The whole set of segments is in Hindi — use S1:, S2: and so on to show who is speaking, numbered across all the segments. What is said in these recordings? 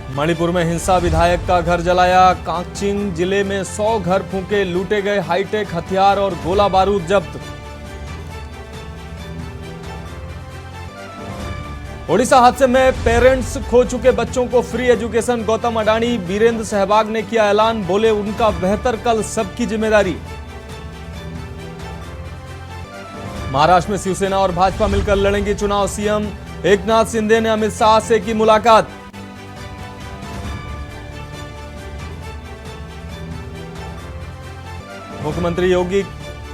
S1: मणिपुर में हिंसा, विधायक का घर जलाया। कांगचिंग जिले में 100 घर फूंके, लूटे गए हाईटेक हथियार और गोला बारूद जब्त। ओडिशा हादसे में पेरेंट्स खो चुके बच्चों को फ्री एजुकेशन। गौतम अडानी, वीरेंद्र सहवाग ने किया ऐलान, बोले उनका बेहतर कल सबकी जिम्मेदारी। महाराष्ट्र में शिवसेना और भाजपा मिलकर लड़ेंगे चुनाव। सीएम एकनाथ शिंदे ने अमित शाह से की मुलाकात। मुख्यमंत्री योगी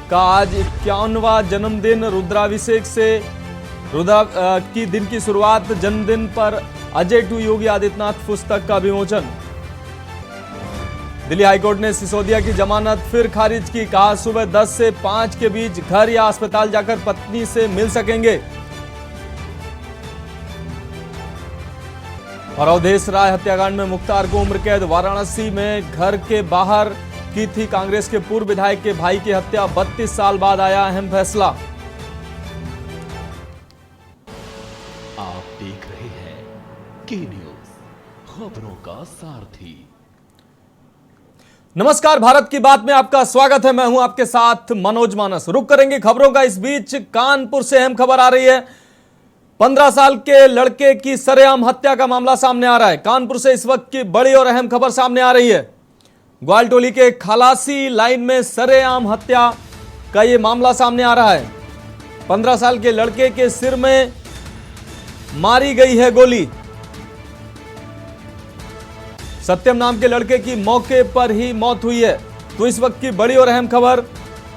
S1: का आज 51वां जन्मदिन। रुद्राभिषेक से की दिन की शुरुआत। जन्मदिन पर अजय टू योगी आदित्यनाथ पुस्तक का विमोचन। दिल्ली हाईकोर्ट ने सिसोदिया की जमानत फिर खारिज की। कहा सुबह 10 से 5 के बीच घर या अस्पताल जाकर पत्नी से मिल सकेंगे। और अवधेश राय हत्याकांड में मुख्तार को उम्र कैद। वाराणसी में घर के बाहर की थी कांग्रेस के पूर्व विधायक के भाई की हत्या। 32 साल बाद आया अहम फैसला।
S2: आप देख रहे हैं के न्यूज, खबरों का सारथी।
S1: नमस्कार, भारत की बात में आपका स्वागत है। मैं हूं आपके साथ मनोज मानस। रुक करेंगे खबरों का। इस बीच कानपुर से अहम खबर आ रही है। 15 साल के लड़के की सरेआम हत्या का मामला सामने आ रहा है। कानपुर से इस वक्त की बड़ी और अहम खबर सामने आ रही है। ग्वालटोली के खलासी लाइन में सरेआम हत्या का यह मामला सामने आ रहा है। 15 साल के लड़के के सिर में मारी गई है गोली। सत्यम नाम के लड़के की मौके पर ही मौत हुई है। तो इस वक्त की बड़ी और अहम खबर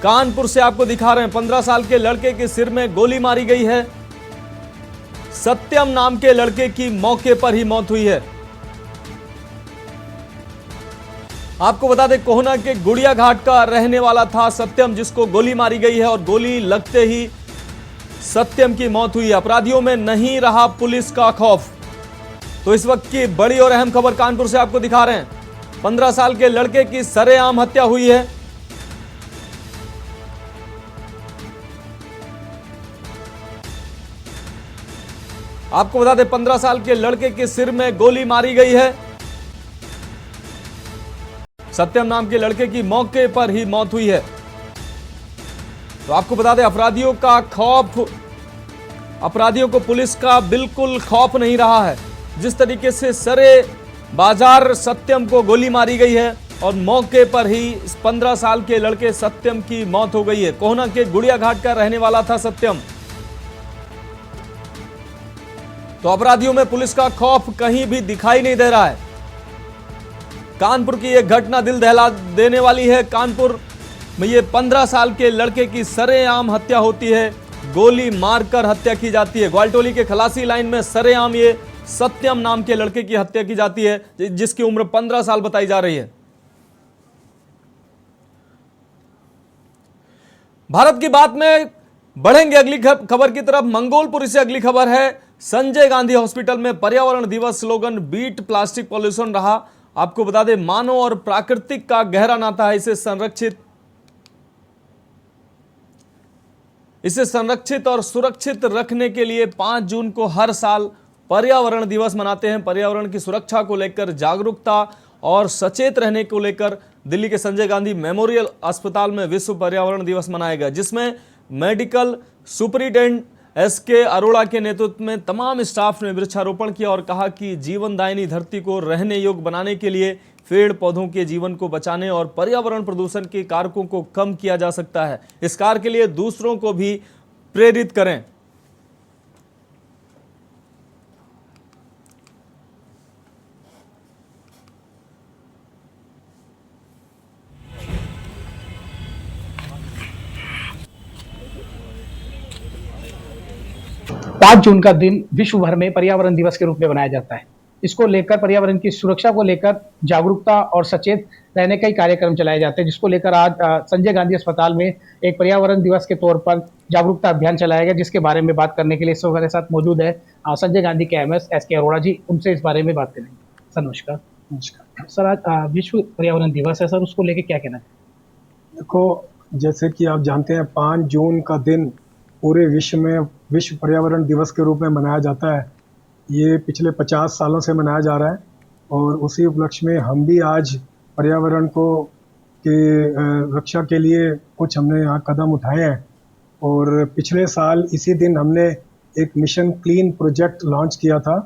S1: कानपुर से आपको दिखा रहे हैं। 15 साल के लड़के के सिर में गोली मारी गई है। सत्यम नाम के लड़के की मौके पर ही मौत हुई है। आपको बता दें, कोहना के गुड़िया घाट का रहने वाला था सत्यम, जिसको गोली मारी गई है और गोली लगते ही सत्यम की मौत हुई है। अपराधियों में नहीं रहा पुलिस का खौफ। तो इस वक्त की बड़ी और अहम खबर कानपुर से आपको दिखा रहे हैं। 15 साल के लड़के की सरेआम हत्या हुई है। आपको बता दें, 15 साल के लड़के के सिर में गोली मारी गई है। सत्यम नाम के लड़के की मौके पर ही मौत हुई है। तो आपको बता दें, अपराधियों को पुलिस का बिल्कुल खौफ नहीं रहा है। जिस तरीके से सरे बाजार सत्यम को गोली मारी गई है और मौके पर ही इस 15 साल के लड़के सत्यम की मौत हो गई है। कोहना के गुड़िया घाट का रहने वाला था सत्यम। तो अपराधियों में पुलिस का खौफ कहीं भी दिखाई नहीं दे रहा है। कानपुर की यह घटना दिल दहला देने वाली है। कानपुर में ये 15 साल के लड़के की सरेआम हत्या होती है। गोली मारकर हत्या की जाती है। ग्वालटोली के खलासी लाइन में सरेआम ये सत्यम नाम के लड़के की हत्या की जाती है, जिसकी उम्र 15 साल बताई जा रही है। भारत की बात में बढ़ेंगे अगली खबर की तरफ। मंगोलपुरी से अगली खबर है। संजय गांधी हॉस्पिटल में पर्यावरण दिवस स्लोगन बीट प्लास्टिक पॉल्यूशन रहा। आपको बता दें, मानव और प्राकृतिक का गहरा नाता है। इसे संरक्षित और सुरक्षित रखने के लिए 5 जून को हर साल पर्यावरण दिवस मनाते हैं। पर्यावरण की सुरक्षा को लेकर जागरूकता और सचेत रहने को लेकर दिल्ली के संजय गांधी मेमोरियल अस्पताल में विश्व पर्यावरण दिवस मनाया गया, जिसमें मेडिकल सुपरिटेंडेंट एसके अरोड़ा के नेतृत्व में तमाम स्टाफ ने वृक्षारोपण किया और कहा कि जीवनदायिनी धरती को रहने योग्य बनाने के लिए पेड़ पौधों के जीवन को बचाने और पर्यावरण प्रदूषण के कारकों को कम किया जा सकता है। इस कार्य के लिए दूसरों को भी प्रेरित करें।
S3: पाँच जून का दिन विश्व भर में पर्यावरण दिवस के रूप में मनाया जाता है। इसको लेकर पर्यावरण की सुरक्षा को लेकर जागरूकता और सचेत रहने का ही कार्यक्रम चलाए जाते हैं, जिसको लेकर आज संजय गांधी अस्पताल में एक पर्यावरण दिवस के तौर पर जागरूकता अभियान चलाया गया, जिसके बारे में बात करने के लिए हमारे साथ मौजूद है संजय गांधी के एमएस एसके अरोड़ा जी। उनसे इस बारे में बात करेंगे। सर नमस्कार। नमस्कार सर, आज विश्व पर्यावरण दिवस है सर, उसको लेकर क्या कहना है?
S4: देखो, जैसे कि आप जानते हैं 5 जून का दिन पूरे विश्व में विश्व पर्यावरण दिवस के रूप में मनाया जाता है। ये पिछले 50 सालों से मनाया जा रहा है और उसी उपलक्ष्य में हम भी आज पर्यावरण को के रक्षा के लिए कुछ हमने यहाँ कदम उठाए हैं। और पिछले साल इसी दिन हमने एक मिशन क्लीन प्रोजेक्ट लॉन्च किया था,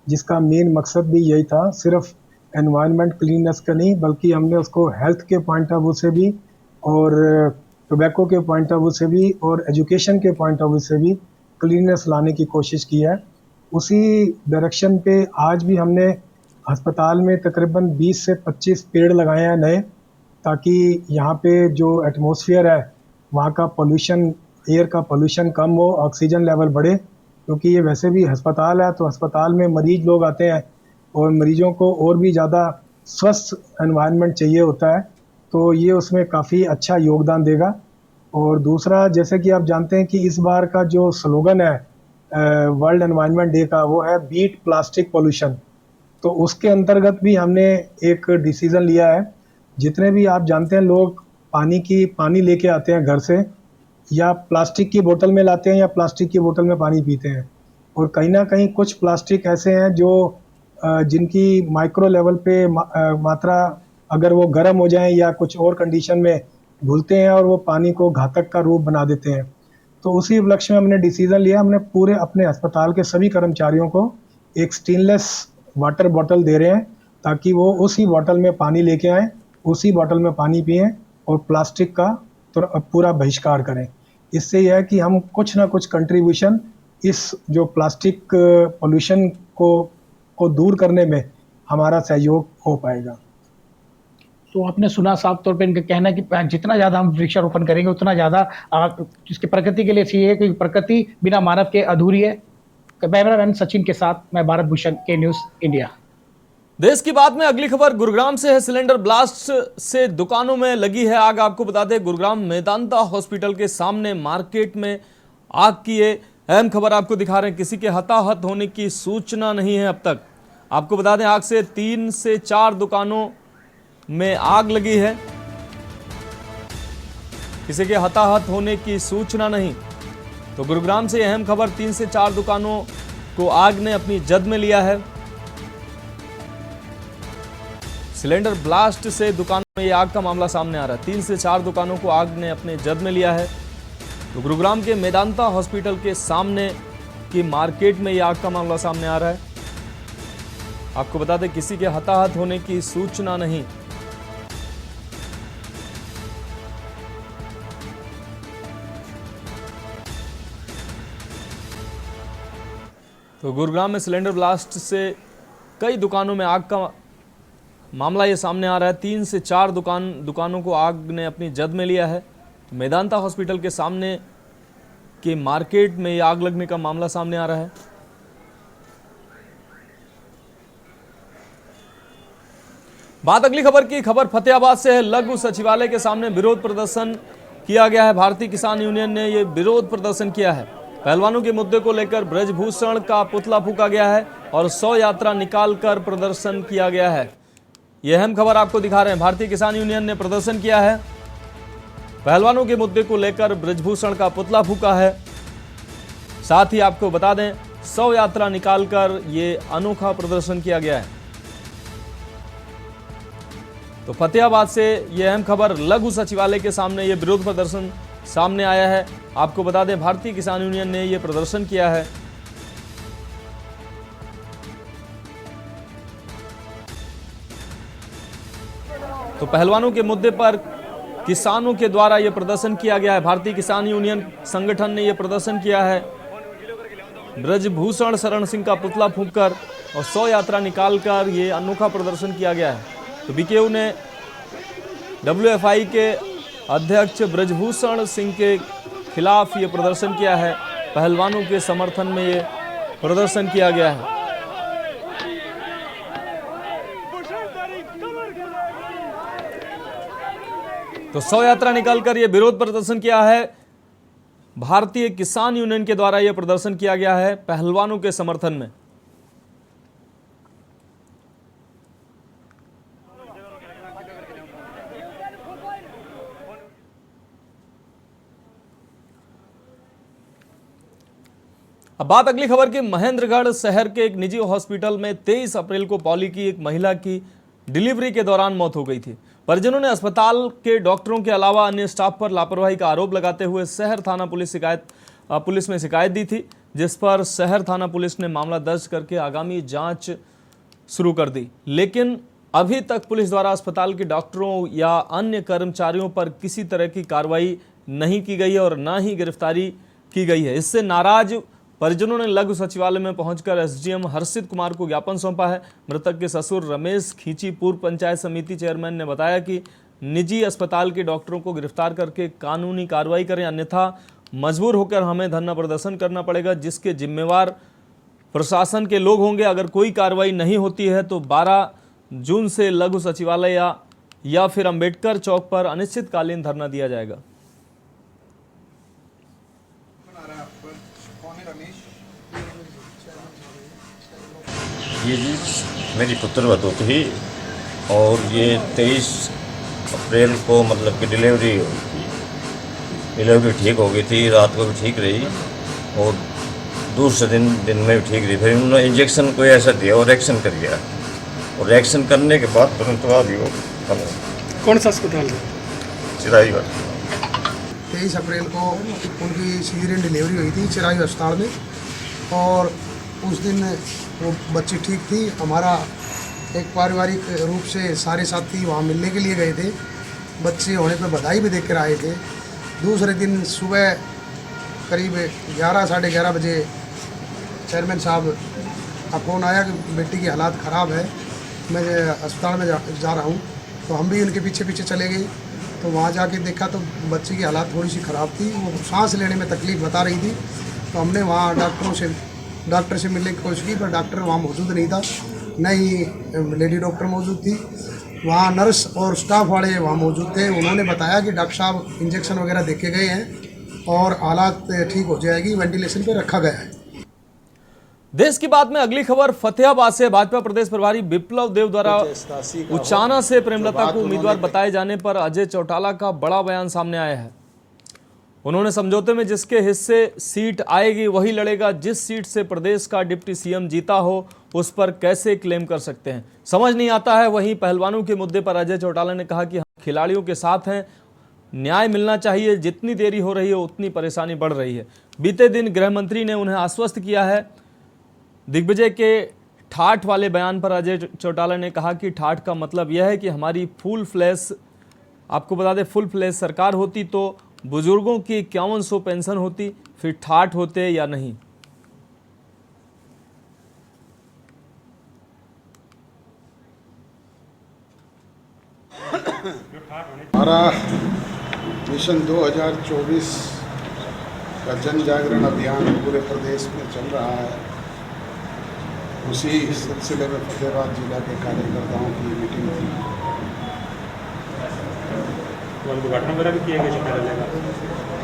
S4: जिसका मेन मकसद भी यही था, सिर्फ एनवायरनमेंट क्लीननेस का नहीं, बल्कि हमने उसको हेल्थ के पॉइंट ऑफ व्यू से भी और टोबैको के पॉइंट ऑफ व्यू से भी और एजुकेशन के पॉइंट ऑफ व्यू से भी क्लीननेस लाने की कोशिश की है। उसी डायरेक्शन पे आज भी हमने अस्पताल में तकरीबन 20 से 25 पेड़ लगाए हैं नए, ताकि यहाँ पे जो एटमॉस्फेयर है वहाँ का पोल्यूशन, एयर का पोल्यूशन कम हो, ऑक्सीजन लेवल बढ़े। क्योंकि ये वैसे भी अस्पताल है, तो अस्पताल में मरीज लोग आते हैं और मरीजों को और भी ज़्यादा स्वस्थ एनवायरनमेंट चाहिए होता है, तो ये उसमें काफ़ी अच्छा योगदान देगा। और दूसरा, जैसे कि आप जानते हैं कि इस बार का जो स्लोगन है वर्ल्ड एनवायरनमेंट डे का, वो है बीट प्लास्टिक पोल्यूशन। तो उसके अंतर्गत भी हमने एक डिसीज़न लिया है। जितने भी आप जानते हैं लोग पानी लेके आते हैं घर से, या प्लास्टिक की बोतल में लाते हैं या प्लास्टिक की बोतल में पानी पीते हैं। और कहीं ना कहीं कुछ प्लास्टिक ऐसे हैं जो जिनकी माइक्रो लेवल पे मात्रा अगर वो गर्म हो जाए या कुछ और कंडीशन में घुलते हैं और वो पानी को घातक का रूप बना देते हैं। तो उसी उपलक्ष्य में हमने डिसीजन लिया, हमने पूरे अपने अस्पताल के सभी कर्मचारियों को एक स्टेनलेस वाटर बॉटल दे रहे हैं, ताकि वो उसी बॉटल में पानी लेके आएँ, उसी बॉटल में पानी पिएँ और प्लास्टिक का तो पूरा बहिष्कार करें। इससे यह है कि हम कुछ ना कुछ कंट्रीब्यूशन इस जो प्लास्टिक पोल्यूशन को दूर करने में हमारा सहयोग हो पाएगा।
S3: तो आपने सुना साफ तौर पे इनका कहना है कि जितना ज़्यादा हम वृक्षारोपण करेंगे उतना ज़्यादा इसकी प्रकृति के लिए सही है, क्योंकि प्रकृति बिना मानव के अधूरी है। कैमरामैन सचिन के साथ मैं भारत भूषण, के न्यूज़ इंडिया।
S1: देश की बात में अगली खबर गुरुग्राम से है। सिलेंडर ब्लास्ट से दुकानों में लगी है आग। आपको बता दें गुरुग्राम मेदांता हॉस्पिटल के सामने मार्केट में आग की ये अहम खबर आपको दिखा रहे हैं। किसी के हताहत होने की सूचना नहीं है अब तक। आपको बता दें आग से 3 से 4 दुकानों में आग लगी है। किसी के हताहत होने की सूचना नहीं। तो गुरुग्राम से अहम खबर, 3 से 4 दुकानों को आग ने अपनी जद में लिया है। सिलेंडर ब्लास्ट से दुकानों में ये आग का मामला सामने आ रहा है। 3 से 4 दुकानों को आग ने अपने जद में लिया है। तो गुरुग्राम के मेदांता हॉस्पिटल के सामने की मार्केट में ये आग का मामला सामने आ रहा है। आपको बता दें किसी के हताहत होने की सूचना नहीं। तो गुरुग्राम में सिलेंडर ब्लास्ट से कई दुकानों में आग का मामला ये सामने आ रहा है। 3 से 4 दुकानों को आग ने अपनी जद में लिया है। मेदांता हॉस्पिटल के सामने के मार्केट में ये आग लगने का मामला सामने आ रहा है। बात अगली खबर की। खबर फतेहाबाद से है। लघु सचिवालय के सामने विरोध प्रदर्शन किया गया है। भारतीय किसान यूनियन ने यह विरोध प्रदर्शन किया है। पहलवानों के मुद्दे को लेकर ब्रजभूषण का पुतला फूंका गया है और 100 यात्रा निकालकर प्रदर्शन किया गया है। यह अहम खबर आपको दिखा रहे हैं। भारतीय किसान यूनियन ने प्रदर्शन किया है। पहलवानों के मुद्दे को लेकर ब्रजभूषण का पुतला फूंका है। साथ ही आपको बता दें 100 यात्रा निकालकर ये अनोखा प्रदर्शन किया गया है। तो फतेहाबाद से यह अहम खबर, लघु सचिवालय के सामने यह विरोध प्रदर्शन सामने आया है। आपको बता दें भारतीय किसान यूनियन ने यह प्रदर्शन किया है। तो पहलवानों के मुद्दे पर किसानों के द्वारा यह प्रदर्शन किया गया है। भारतीय किसान यूनियन संगठन ने यह प्रदर्शन किया है। ब्रजभूषण शरण सिंह का पुतला फूंककर और 100 यात्रा निकालकर ये अनोखा प्रदर्शन किया गया है। तो बीकेयू ने डब्ल्यूएफआई के अध्यक्ष ब्रजभूषण सिंह के खिलाफ ये प्रदर्शन किया है। पहलवानों के समर्थन में ये प्रदर्शन किया गया है। तो 100 यात्रा निकालकर यह विरोध प्रदर्शन किया है। भारतीय किसान यूनियन के द्वारा यह प्रदर्शन किया गया है पहलवानों के समर्थन में। अब बात अगली खबर की। महेंद्रगढ़ शहर के एक निजी हॉस्पिटल में 23 अप्रैल को पॉली की एक महिला की डिलीवरी के दौरान मौत हो गई थी। परिजनों ने अस्पताल के डॉक्टरों के अलावा अन्य स्टाफ पर लापरवाही का आरोप लगाते हुए शहर थाना पुलिस में शिकायत दी थी, जिस पर शहर थाना पुलिस ने मामला दर्ज करके आगामी जांच शुरू कर दी। लेकिन अभी तक पुलिस द्वारा अस्पताल के डॉक्टरों या अन्य कर्मचारियों पर किसी तरह की कार्रवाई नहीं की गई है और न ही गिरफ्तारी की गई है। इससे नाराज परिजनों ने लघु सचिवालय में पहुंचकर एसडीएम हर्षित कुमार को ज्ञापन सौंपा है। मृतक के ससुर रमेश खींची पूर्व पंचायत समिति चेयरमैन ने बताया कि निजी अस्पताल के डॉक्टरों को गिरफ्तार करके कानूनी कार्रवाई करें, अन्यथा मजबूर होकर हमें धरना प्रदर्शन करना पड़ेगा, जिसके जिम्मेवार प्रशासन के लोग होंगे। अगर कोई कार्रवाई नहीं होती है तो 12 जून से लघु सचिवालय या फिर अंबेडकर चौक पर अनिश्चितकालीन धरना दिया जाएगा।
S5: ये जी मेरी पुत्रवधू थी और ये 23 अप्रैल को मतलब कि डिलीवरी हुई थी। डिलीवरी ठीक हो गई थी, रात को भी ठीक रही और दूसरे दिन में भी ठीक रही। फिर उन्होंने इंजेक्शन कोई ऐसा दिया और रिएक्शन कर गया और रिएक्शन करने के बाद तुरंत बाद ही वो
S6: कौन सा अस्पताल है?
S5: चिराईगढ़।
S7: 23 अप्रैल को उनकी सीजरियन डिलीवरी हुई थी चिराई अस्पताल में और उस दिन वो बच्ची ठीक थी। हमारा एक पारिवारिक रूप से सारे साथी वहाँ मिलने के लिए गए थे। बच्चे होने पर बधाई भी देकर आए थे। दूसरे दिन सुबह करीब 11 साढ़े 11 बजे चेयरमैन साहब का फ़ोन आया कि बेटी की हालात ख़राब है, मैं अस्पताल में जा रहा हूँ। तो हम भी उनके पीछे पीछे चले गए। तो वहाँ जाके देखा तो बच्ची की हालात थोड़ी सी ख़राब थी, वो सांस लेने में तकलीफ़ बता रही थी। तो हमने वहाँ डॉक्टर से मिलने की कोशिश की, पर डॉक्टर वहाँ मौजूद नहीं था, न ही लेडी डॉक्टर मौजूद थी। वहाँ नर्स और स्टाफ वाले वहाँ मौजूद थे। उन्होंने बताया कि डॉक्टर साहब इंजेक्शन वगैरह देखे गए हैं और हालात ठीक हो जाएगी, वेंटिलेशन पे रखा गया है।
S1: देश की बात में अगली खबर फतेहाबाद से। भाजपा प्रदेश प्रभारी विप्लव देव द्वारा उचाना से प्रेमलता को उम्मीदवार बताए जाने पर अजय चौटाला का बड़ा बयान सामने आया है। उन्होंने समझौते में जिसके हिस्से सीट आएगी वही लड़ेगा। जिस सीट से प्रदेश का डिप्टी सीएम जीता हो उस पर कैसे क्लेम कर सकते हैं, समझ नहीं आता है। वहीं पहलवानों के मुद्दे पर अजय चौटाला ने कहा कि हम खिलाड़ियों के साथ हैं, न्याय मिलना चाहिए, जितनी देरी हो रही है उतनी परेशानी बढ़ रही है। बीते दिन गृह मंत्री ने उन्हें आश्वस्त किया है। दिग्विजय के ठाठ वाले बयान पर अजय चौटाला ने कहा कि ठाठ का मतलब यह है कि हमारी फुल फ्लैश, आपको बता दें फुल फ्लैश सरकार होती तो बुजुर्गों की 5100 पेंशन होती, फिर ठाठ होते या नहीं।
S8: हमारा मिशन 2024 का जन जागरण अभियान पूरे प्रदेश में चल रहा है। उसी सिलसिले में फतेहाबाद जिला के कार्यकर्ताओं की मीटिंग थी।
S6: उद्घाटन वगैरह भी किया गया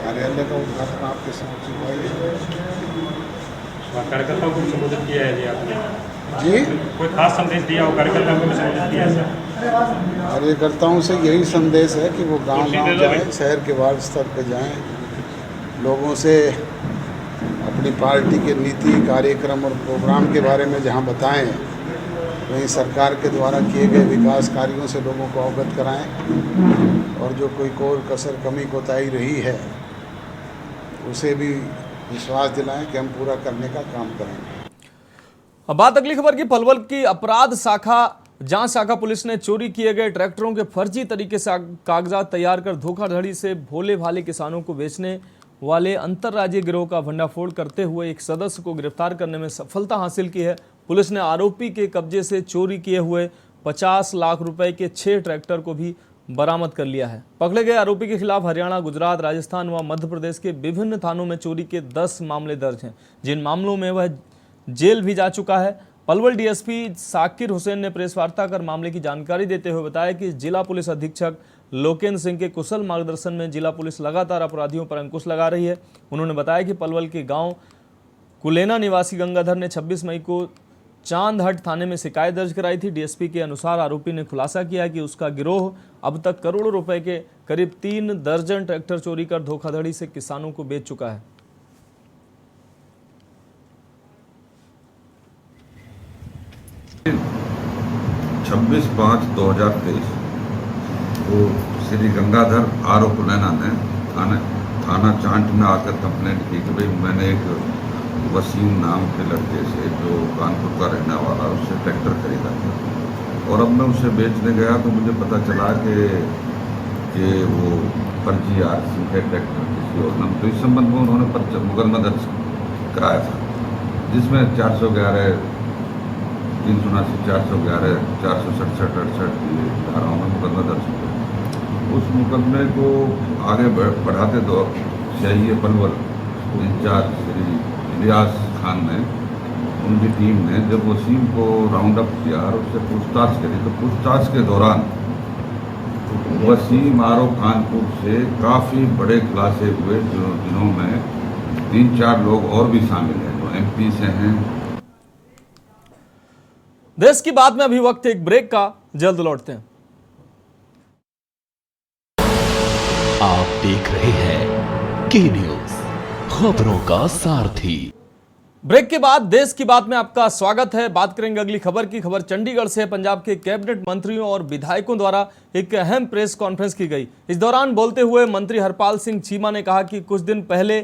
S8: कार्यालय का उद्घाटन आपके समक्ष हुआ है।
S6: कार्यकर्ताओं को संबोधित किया है जी आपने?
S8: जी,
S6: कोई खास संदेश दिया हो कार्यकर्ताओं को संबोधित किया है सर?
S8: कार्यकर्ताओं से यही संदेश है कि वो गांव-गांव जाएं, शहर के वार्ड स्तर पर जाएं, लोगों से अपनी पार्टी के नीति कार्यक्रम और प्रोग्राम के बारे में जहां बताएं, वहीं सरकार के द्वारा किए गए विकास कार्यों से लोगों को अवगत कराएं और जो कोई कोर कसर कमी कोताही रही है उसे भी विश्वास दिलाएं कि हम पूरा करने का काम करेंगे।
S1: अब बात अगली खबर की। पलवल की अपराध जांच शाखा पुलिस ने चोरी किए गए ट्रैक्टरों के फर्जी तरीके से कागजात तैयार कर धोखाधड़ी से भोले भाले किसानों को बेचने वाले अंतर्राज्यीय गिरोह का भंडाफोड़ करते हुए एक सदस्य को गिरफ्तार करने में सफलता हासिल की है। पुलिस ने आरोपी के कब्जे से चोरी किए हुए 50 लाख रुपए के 6 ट्रैक्टर को भी बरामद कर लिया है। पकड़े गए आरोपी के खिलाफ हरियाणा, गुजरात, राजस्थान व मध्य प्रदेश के विभिन्न थानों में चोरी के 10 मामले दर्ज हैं, जिन मामलों में वह जेल भी जा चुका है। पलवल डीएसपी साकिर हुसैन ने प्रेस वार्ता कर मामले की जानकारी देते हुए बताया कि जिला पुलिस अधीक्षक लोकेंद्र सिंह के कुशल मार्गदर्शन में जिला पुलिस लगातार अपराधियों पर अंकुश लगा रही है। उन्होंने बताया कि पलवल के गांव कुलेना निवासी गंगाधर ने 26 मई को चांदहट थाने में शिकायत दर्ज कराई थी। डीएसपी के अनुसार आरोपी ने खुलासा किया कि उसका गिरोह अब तक करोड़ों रुपए के करीब 3 दर्जन ट्रैक्टर चोरी कर धोखाधड़ी से किसानों को बेच चुका है।
S9: 26/5/2023 वो श्री गंगाधर आरोप नैना ने थाना चांट में आकर कंप्लेंट की कि भाई मैंने एक वसीम नाम के लड़के से जो कानपुर का रहने वाला उससे ट्रैक्टर खरीदा था और अब मैं उसे बेचने गया तो मुझे पता चला कि वो फर्जी आरसी है ट्रैक्टर किसी और नाम। तो इस संबंध में उन्होंने मुकदमा दर्ज कराया था जिसमें 411, 379, 411, 467, 68 की धाराओं में मुकदमा दर्ज हुआ। उस मुकदमे को आगे बढ़ाते दौर चाहिए पलवल इंचार्ज श्री इलियास खान ने, उनकी टीम ने जब वसीम को राउंड अप किया और उससे पूछताछ करी तो पूछताछ के दौरान वसीम आरोप कानपुर से काफ़ी बड़े खुलासे हुए जिन्होंने 3-4 लोग और भी शामिल हैं जो MP से हैं।
S1: देश की बात में अभी वक्त एक ब्रेक का, जल्द लौटते हैं।
S2: आप देख रहे हैं के न्यूज, खबरों का सारथी।
S1: ब्रेक के बाद देश की बात में आपका स्वागत है। बात करेंगे अगली खबर की। खबर चंडीगढ़ से। पंजाब के कैबिनेट मंत्रियों और विधायकों द्वारा एक अहम प्रेस कॉन्फ्रेंस की गई। इस दौरान बोलते हुए मंत्री हरपाल सिंह चीमा ने कहा कि कुछ दिन पहले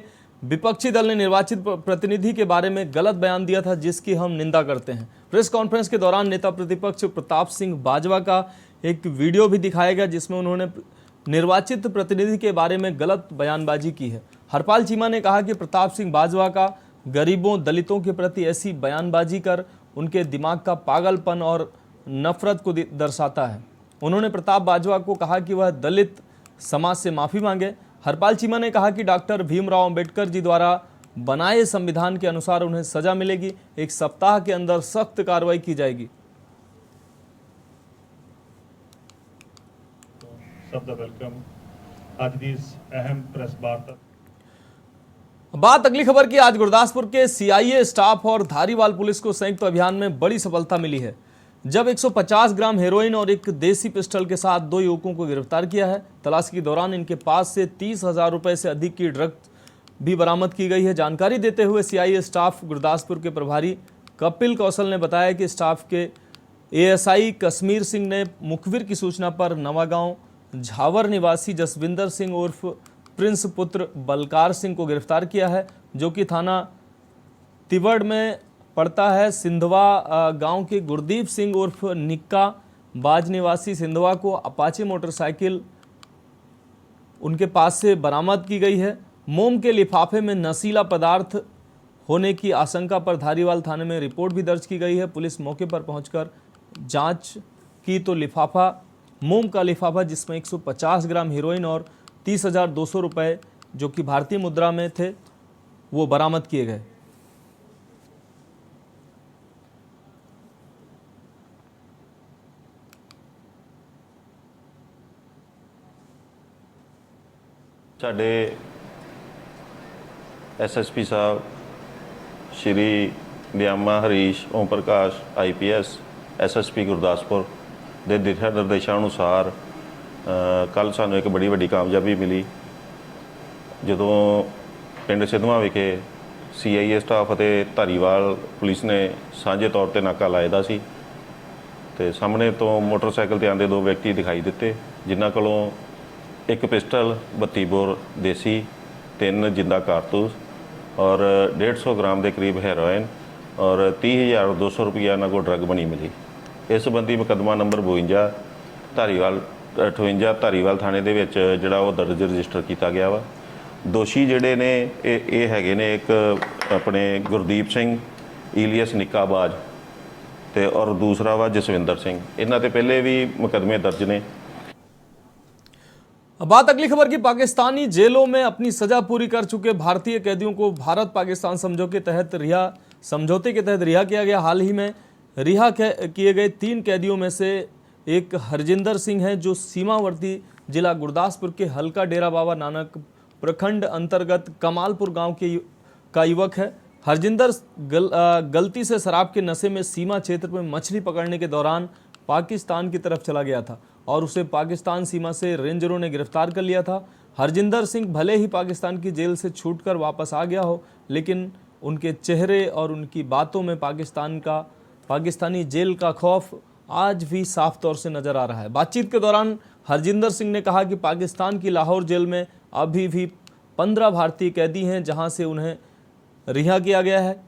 S1: विपक्षी दल ने निर्वाचित प्रतिनिधि के बारे में गलत बयान दिया था, जिसकी हम निंदा करते हैं। प्रेस कॉन्फ्रेंस के दौरान नेता प्रतिपक्ष प्रताप सिंह बाजवा का एक वीडियो भी दिखाया गया जिसमें उन्होंने निर्वाचित प्रतिनिधि के बारे में गलत बयानबाजी की है। हरपाल चीमा ने कहा कि प्रताप सिंह बाजवा का गरीबों दलितों के प्रति ऐसी बयानबाजी कर उनके दिमाग का पागलपन और नफरत को दर्शाता है। उन्होंने प्रताप बाजवा को कहा कि वह दलित समाज से माफ़ी मांगे। हरपाल चीमा ने कहा कि डॉक्टर भीमराव अंबेडकर जी द्वारा बनाए संविधान के अनुसार उन्हें सजा मिलेगी। 1 सप्ताह के अंदर सख्त कार्रवाई की जाएगी।
S6: वेलकम आज दी इस अहम प्रेस वार्ता।
S1: बात अगली खबर की। आज गुरदासपुर के CIA स्टाफ और धारीवाल पुलिस को संयुक्त अभियान में बड़ी सफलता मिली है, जब 150 ग्राम हेरोइन और एक देसी पिस्टल के साथ 2 युवकों को गिरफ्तार किया है। तलाशी के दौरान इनके पास से 30,000 रुपए से अधिक की ड्रग भी बरामद की गई है। जानकारी देते हुए CIA स्टाफ गुरदासपुर के प्रभारी कपिल कौशल ने बताया कि स्टाफ के ASI कश्मीर सिंह ने मुखबिर की सूचना पर नवागांव झावर निवासी जसविंदर सिंह उर्फ प्रिंस पुत्र बलकार सिंह को गिरफ्तार किया है, जो कि थाना तिवड़ में पड़ता है। सिंधवा गांव के गुरदीप सिंह उर्फ निक्का बाज निवासी सिंधवा को अपाचे मोटरसाइकिल उनके पास से बरामद की गई है। मोम के लिफाफे में नशीला पदार्थ होने की आशंका पर धारीवाल थाने में रिपोर्ट भी दर्ज की गई है। पुलिस मौके पर पहुंचकर जांच की तो मोम का लिफाफा जिसमें 150 ग्राम हीरोइन और 30,200 रुपये जो कि भारतीय मुद्रा में थे वो बरामद किए गए।
S10: साडे SSP साहब श्री ब्यामा हरीश ओम प्रकाश IPS SSP गुरदासपुर ਦੇ ਦਿਸ਼ਾ ਨਿਰਦੇਸ਼ਾਂ ਅਨੁਸਾਰ ਕੱਲ੍ਹ ਸਾਨੂੰ ਇੱਕ ਬੜੀ ਵੱਡੀ ਕਾਮਯਾਬੀ ਮਿਲੀ ਜਦੋਂ ਪਿੰਡ ਸਿੱਧਵਾਂ ਵਿਖੇ CIA ਸਟਾਫ ਅਤੇ ਧਾਰੀਵਾਲ ਪੁਲਿਸ ਨੇ ਸਾਂਝੇ ਤੌਰ 'ਤੇ ਨਾਕਾ ਲਾਇਆ ਦਾ ਸੀ ਤੇ ਸਾਹਮਣੇ ਤੋਂ ਮੋਟਰਸਾਈਕਲ 'ਤੇ ਆਉਂਦੇ 2 ਵਿਅਕਤੀ ਦਿਖਾਈ ਦਿੱਤੇ, ਜਿਨ੍ਹਾਂ ਕੋਲੋਂ ਇੱਕ ਪਿਸਟਲ 32 ਬੋਰ ਦੇਸੀ, 3 ਜਿੰਦਾ ਕਾਰਤੂਸ और 150 ग्राम के करीब हैरोइन और 30,200 रुपया इन्हों को ड्रग बनी मिली। इस संबंधी मुकदमा नंबर 52 धारीवाल 58 धारीवाल थाने दे विच जिहड़ा वो दर्ज रजिस्टर किया गया वा। दोषी जिहड़े ने ये हैगे ने एक अपने गुरदीप सिंह इलियस निक्काबाज ते और दूसरा वा जसविंदर सिंह, इन्हां ते पहले भी मुकदमे दर्ज ने।
S1: अब बात अगली खबर की। पाकिस्तानी जेलों में अपनी सजा पूरी कर चुके भारतीय कैदियों को भारत पाकिस्तान समझौते के तहत रिहा किया गया। हाल ही में रिहा किए गए 3 कैदियों में से एक हरजिंदर सिंह है, जो सीमावर्ती जिला गुरदासपुर के हल्का डेरा बाबा नानक प्रखंड अंतर्गत कमालपुर गांव का युवक है। हरजिंदर गलती से शराब के नशे में सीमा क्षेत्र में मछली पकड़ने के दौरान पाकिस्तान की तरफ चला गया था और उसे पाकिस्तान सीमा से रेंजरों ने गिरफ्तार कर लिया था। हरजिंदर सिंह भले ही पाकिस्तान की जेल से छूटकर वापस आ गया हो, लेकिन उनके चेहरे और उनकी बातों में पाकिस्तानी जेल का खौफ आज भी साफ तौर से नजर आ रहा है। बातचीत के दौरान हरजिंदर सिंह ने कहा कि पाकिस्तान की लाहौर जेल में अभी भी 15 भारतीय कैदी हैं जहां से उन्हें रिहा किया गया है,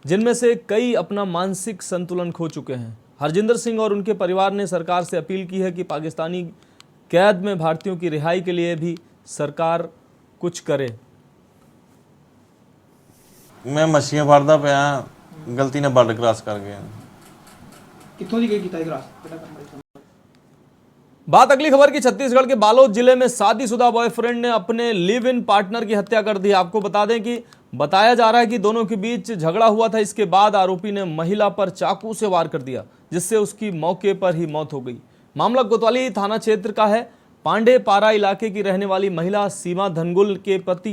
S1: जिनमें से कई अपना मानसिक संतुलन खो चुके हैं। हरजिंदर सिंह और उनके परिवार ने सरकार से अपील की है कि पाकिस्तानी कैद में भारतीयों की रिहाई के लिए भी सरकार कुछ करे।
S11: मैं मछलियां फाड़दा पिया, गलती ने बॉर्डर क्रॉस कर गया।
S3: कितों दी गई कीता क्रॉस?
S1: बात अगली खबर की। छत्तीसगढ़ के बालोद जिले में शादीशुदा बॉयफ्रेंड ने अपने लिव इन पार्टनर की हत्या कर दी। आपको बता दें कि बताया जा रहा है कि दोनों के बीच झगड़ा हुआ था। इसके बाद आरोपी ने महिला पर चाकू से वार कर दिया, जिससे उसकी मौके पर ही मौत हो गई। मामला कोतवाली थाना क्षेत्र का है। पांडे पारा इलाके की रहने वाली महिला सीमा धनगुल के पति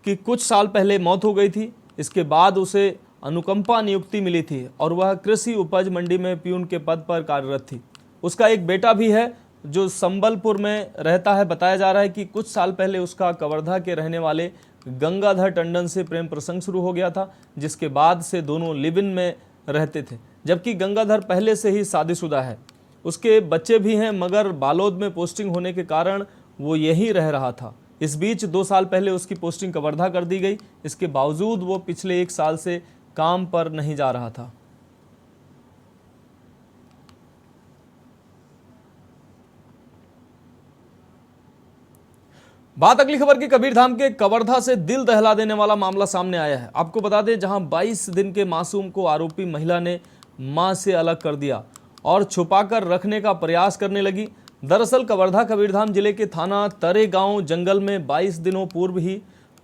S1: की कुछ साल पहले मौत हो गई थी। इसके बाद उसे अनुकंपा नियुक्ति मिली थी और वह कृषि उपज मंडी में प्यून के पद पर कार्यरत थी। उसका एक बेटा भी है जो संबलपुर में रहता है। बताया जा रहा है कि कुछ साल पहले उसका कवर्धा के रहने वाले गंगाधर टंडन से प्रेम प्रसंग शुरू हो गया था, जिसके बाद से दोनों लिव इन में रहते थे, जबकि गंगाधर पहले से ही शादीशुदा है। उसके बच्चे भी हैं, मगर बालोद में पोस्टिंग होने के कारण वो यहीं रह रहा था। इस बीच 2 साल पहले उसकी पोस्टिंग कवर्धा कर दी गई। इसके बावजूद वो पिछले 1 साल से काम पर नहीं जा रहा था। बात अगली खबर की। कबीरधाम के कवर्धा से दिल दहला देने वाला मामला सामने आया है। आपको बता दें, जहां 22 दिन के मासूम को आरोपी महिला ने मां से अलग कर दिया और छुपाकर रखने का प्रयास करने लगी। दरअसल कवर्धा कबीरधाम जिले के थाना तरे गांव जंगल में 22 दिनों पूर्व ही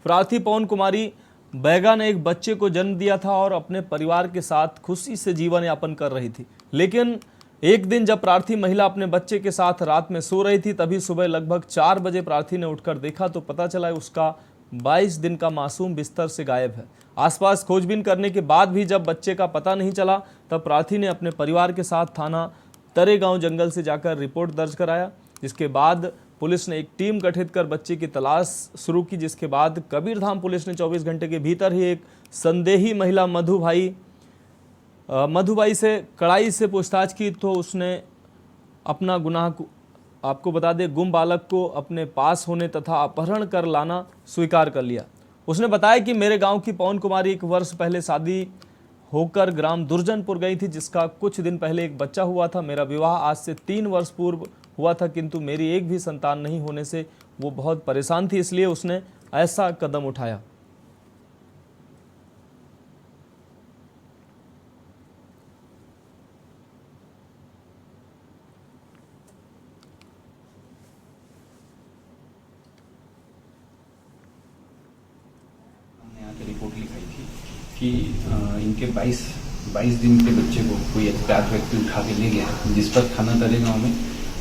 S1: प्रार्थी पवन कुमारी बैगा ने एक बच्चे को जन्म दिया था और अपने परिवार के साथ खुशी से जीवन यापन कर रही थी। लेकिन एक दिन जब प्रार्थी महिला अपने बच्चे के साथ रात में सो रही थी, तभी सुबह लगभग 4 बजे प्रार्थी ने उठकर देखा तो पता चला उसका 22 दिन का मासूम बिस्तर से गायब है। आसपास खोजबीन करने के बाद भी जब बच्चे का पता नहीं चला, तब प्रार्थी ने अपने परिवार के साथ थाना तरेगांव जंगल से जाकर रिपोर्ट दर्ज कराया, जिसके बाद पुलिस ने एक टीम गठित कर बच्चे की तलाश शुरू की। जिसके बाद कबीरधाम पुलिस ने 24 घंटे के भीतर ही एक संदेही महिला मधुबाई से कड़ाई से पूछताछ की तो उसने अपना गुनाह, आपको बता दें, गुम बालक को अपने पास होने तथा अपहरण कर लाना स्वीकार कर लिया। उसने बताया कि मेरे गांव की पवन कुमारी 1 वर्ष पहले शादी होकर ग्राम दुर्जनपुर गई थी, जिसका कुछ दिन पहले एक बच्चा हुआ था। मेरा विवाह आज से 3 वर्ष पूर्व हुआ था, किंतु मेरी एक भी संतान नहीं होने से वो बहुत परेशान थी, इसलिए उसने ऐसा कदम उठाया।
S12: रिपोर्ट लिखाई थी कि इनके 22 दिन के बच्चे को कोई अज्ञात व्यक्ति उठा के ले गया, जिस पर थाना तरेगांव में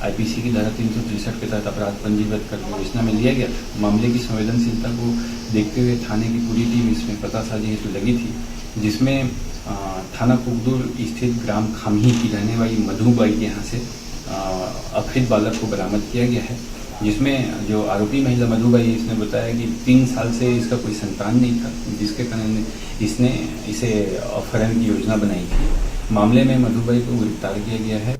S12: आईपीसी की धारा 363 के तहत अपराध पंजीबद्ध कर विवेचना में लिया गया था। मामले की संवेदनशीलता को देखते हुए थाने की पूरी टीम इसमें पतासाजी हेतु लगी थी, जिसमें थाना कुकदुर स्थित ग्राम खामही की रहने वाली मधुबाई के यहाँ से अपहृत बालक को बरामद किया गया है, जिसमें जो आरोपी महिला मधुबाई इसने बताया कि 3 साल से इसका कोई संतान नहीं था, जिसके कारण इसने इसे अपहरण की योजना बनाई थी। मामले में मधुबाई को गिरफ्तार किया गया है।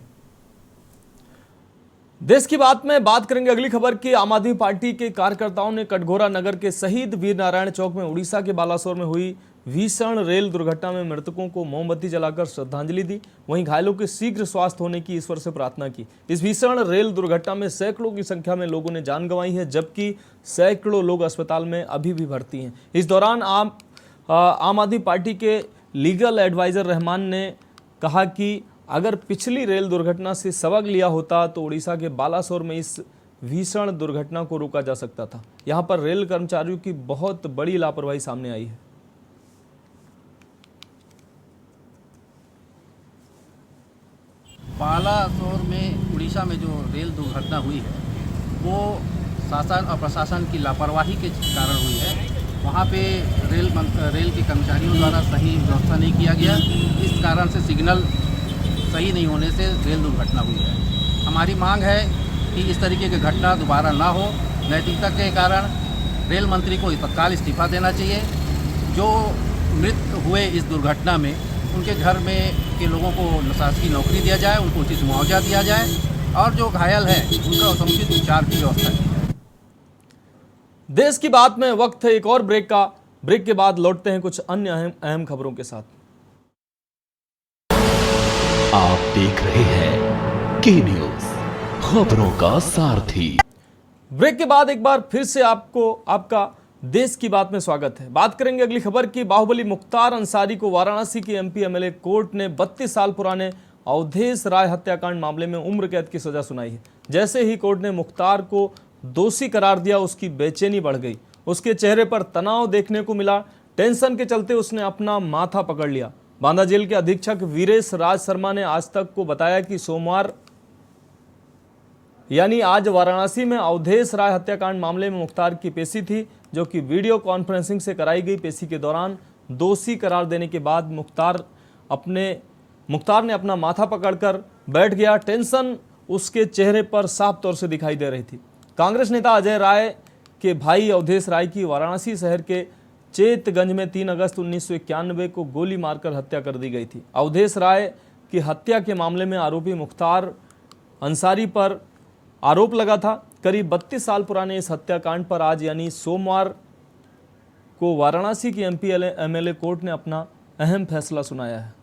S1: देश की बात में बात करेंगे अगली खबर की। आम आदमी पार्टी के कार्यकर्ताओं ने कटघोरा नगर के शहीद वीर नारायण चौक में उड़ीसा के बालासोर में हुई भीषण रेल दुर्घटना में मृतकों को मोमबत्ती जलाकर श्रद्धांजलि दी। वहीं घायलों के शीघ्र स्वास्थ्य होने की ईश्वर से प्रार्थना की। इस भीषण रेल दुर्घटना में सैकड़ों की संख्या में लोगों ने जान गंवाई है, जबकि सैकड़ों लोग अस्पताल में अभी भी भर्ती हैं। इस दौरान आम आदमी पार्टी के लीगल एडवाइजर रहमान ने कहा कि अगर पिछली रेल दुर्घटना से सबक लिया होता तो उड़ीसा के बालासोर में इस भीषण दुर्घटना को रोका जा सकता था। यहाँ पर रेल कर्मचारियों की बहुत बड़ी लापरवाही सामने आई है।
S13: बालासोर में उड़ीसा में जो रेल दुर्घटना हुई है वो शासन और प्रशासन की लापरवाही के कारण हुई है। वहाँ पे रेल के कर्मचारियों द्वारा सही व्यवस्था नहीं किया गया, इस कारण से सिग्नल सही नहीं होने से रेल दुर्घटना हुई है। हमारी मांग है कि इस तरीके की घटना दोबारा ना हो। नैतिकता के कारण रेल मंत्री को तत्काल इस्तीफा देना चाहिए। जो मृत हुए इस दुर्घटना में उनके घर में के लोगों को शासकीय नौकरी दिया जाए, उनको उचित मुआवजा दिया जाए और जो घायल है उनका समुचित उपचार की व्यवस्था की जाए।
S1: देश की बात में वक्त है एक और ब्रेक का। ब्रेक के बाद लौटते हैं कुछ अन्य अहम खबरों के साथ।
S2: आप देख रहे हैं के न्यूज, खबरों का सारथी।
S1: ब्रेक के बाद एक बार फिर से आपका देश की बात में स्वागत है। बात करेंगे अगली खबर की। बाहुबली मुख्तार अंसारी को वाराणसी की एमपी एमएलए कोर्ट ने 32 साल पुराने अवधेश राय हत्याकांड मामले में उम्र कैद की सजा सुनाई है। जैसे ही कोर्ट ने मुख्तार को दोषी करार दिया, उसकी बेचैनी बढ़ गई। उसके चेहरे पर तनाव देखने को मिला। टेंशन के चलते उसने अपना माथा पकड़ लिया। बांदा जेल के अधीक्षक वीरेश राज शर्मा ने आज तक को बताया कि सोमवार यानी आज वाराणसी में अवधेश राय हत्याकांड मामले में मुख्तार की पेशी थी, जो कि वीडियो कॉन्फ्रेंसिंग से कराई गई। पेशी के दौरान दोषी करार देने के बाद मुख्तार ने अपना माथा पकड़कर बैठ गया। टेंशन उसके चेहरे पर साफ तौर से दिखाई दे रही थी। कांग्रेस नेता अजय राय के भाई अवधेश राय की वाराणसी शहर के चेतगंज में 3 अगस्त 1991 को गोली मारकर हत्या कर दी गई थी। अवधेश राय की हत्या के मामले में आरोपी मुख्तार अंसारी पर आरोप लगा था। करीब 32 साल पुराने इस हत्याकांड पर आज यानी सोमवार को वाराणसी की एमपी एमएलए कोर्ट ने अपना अहम फैसला सुनाया है।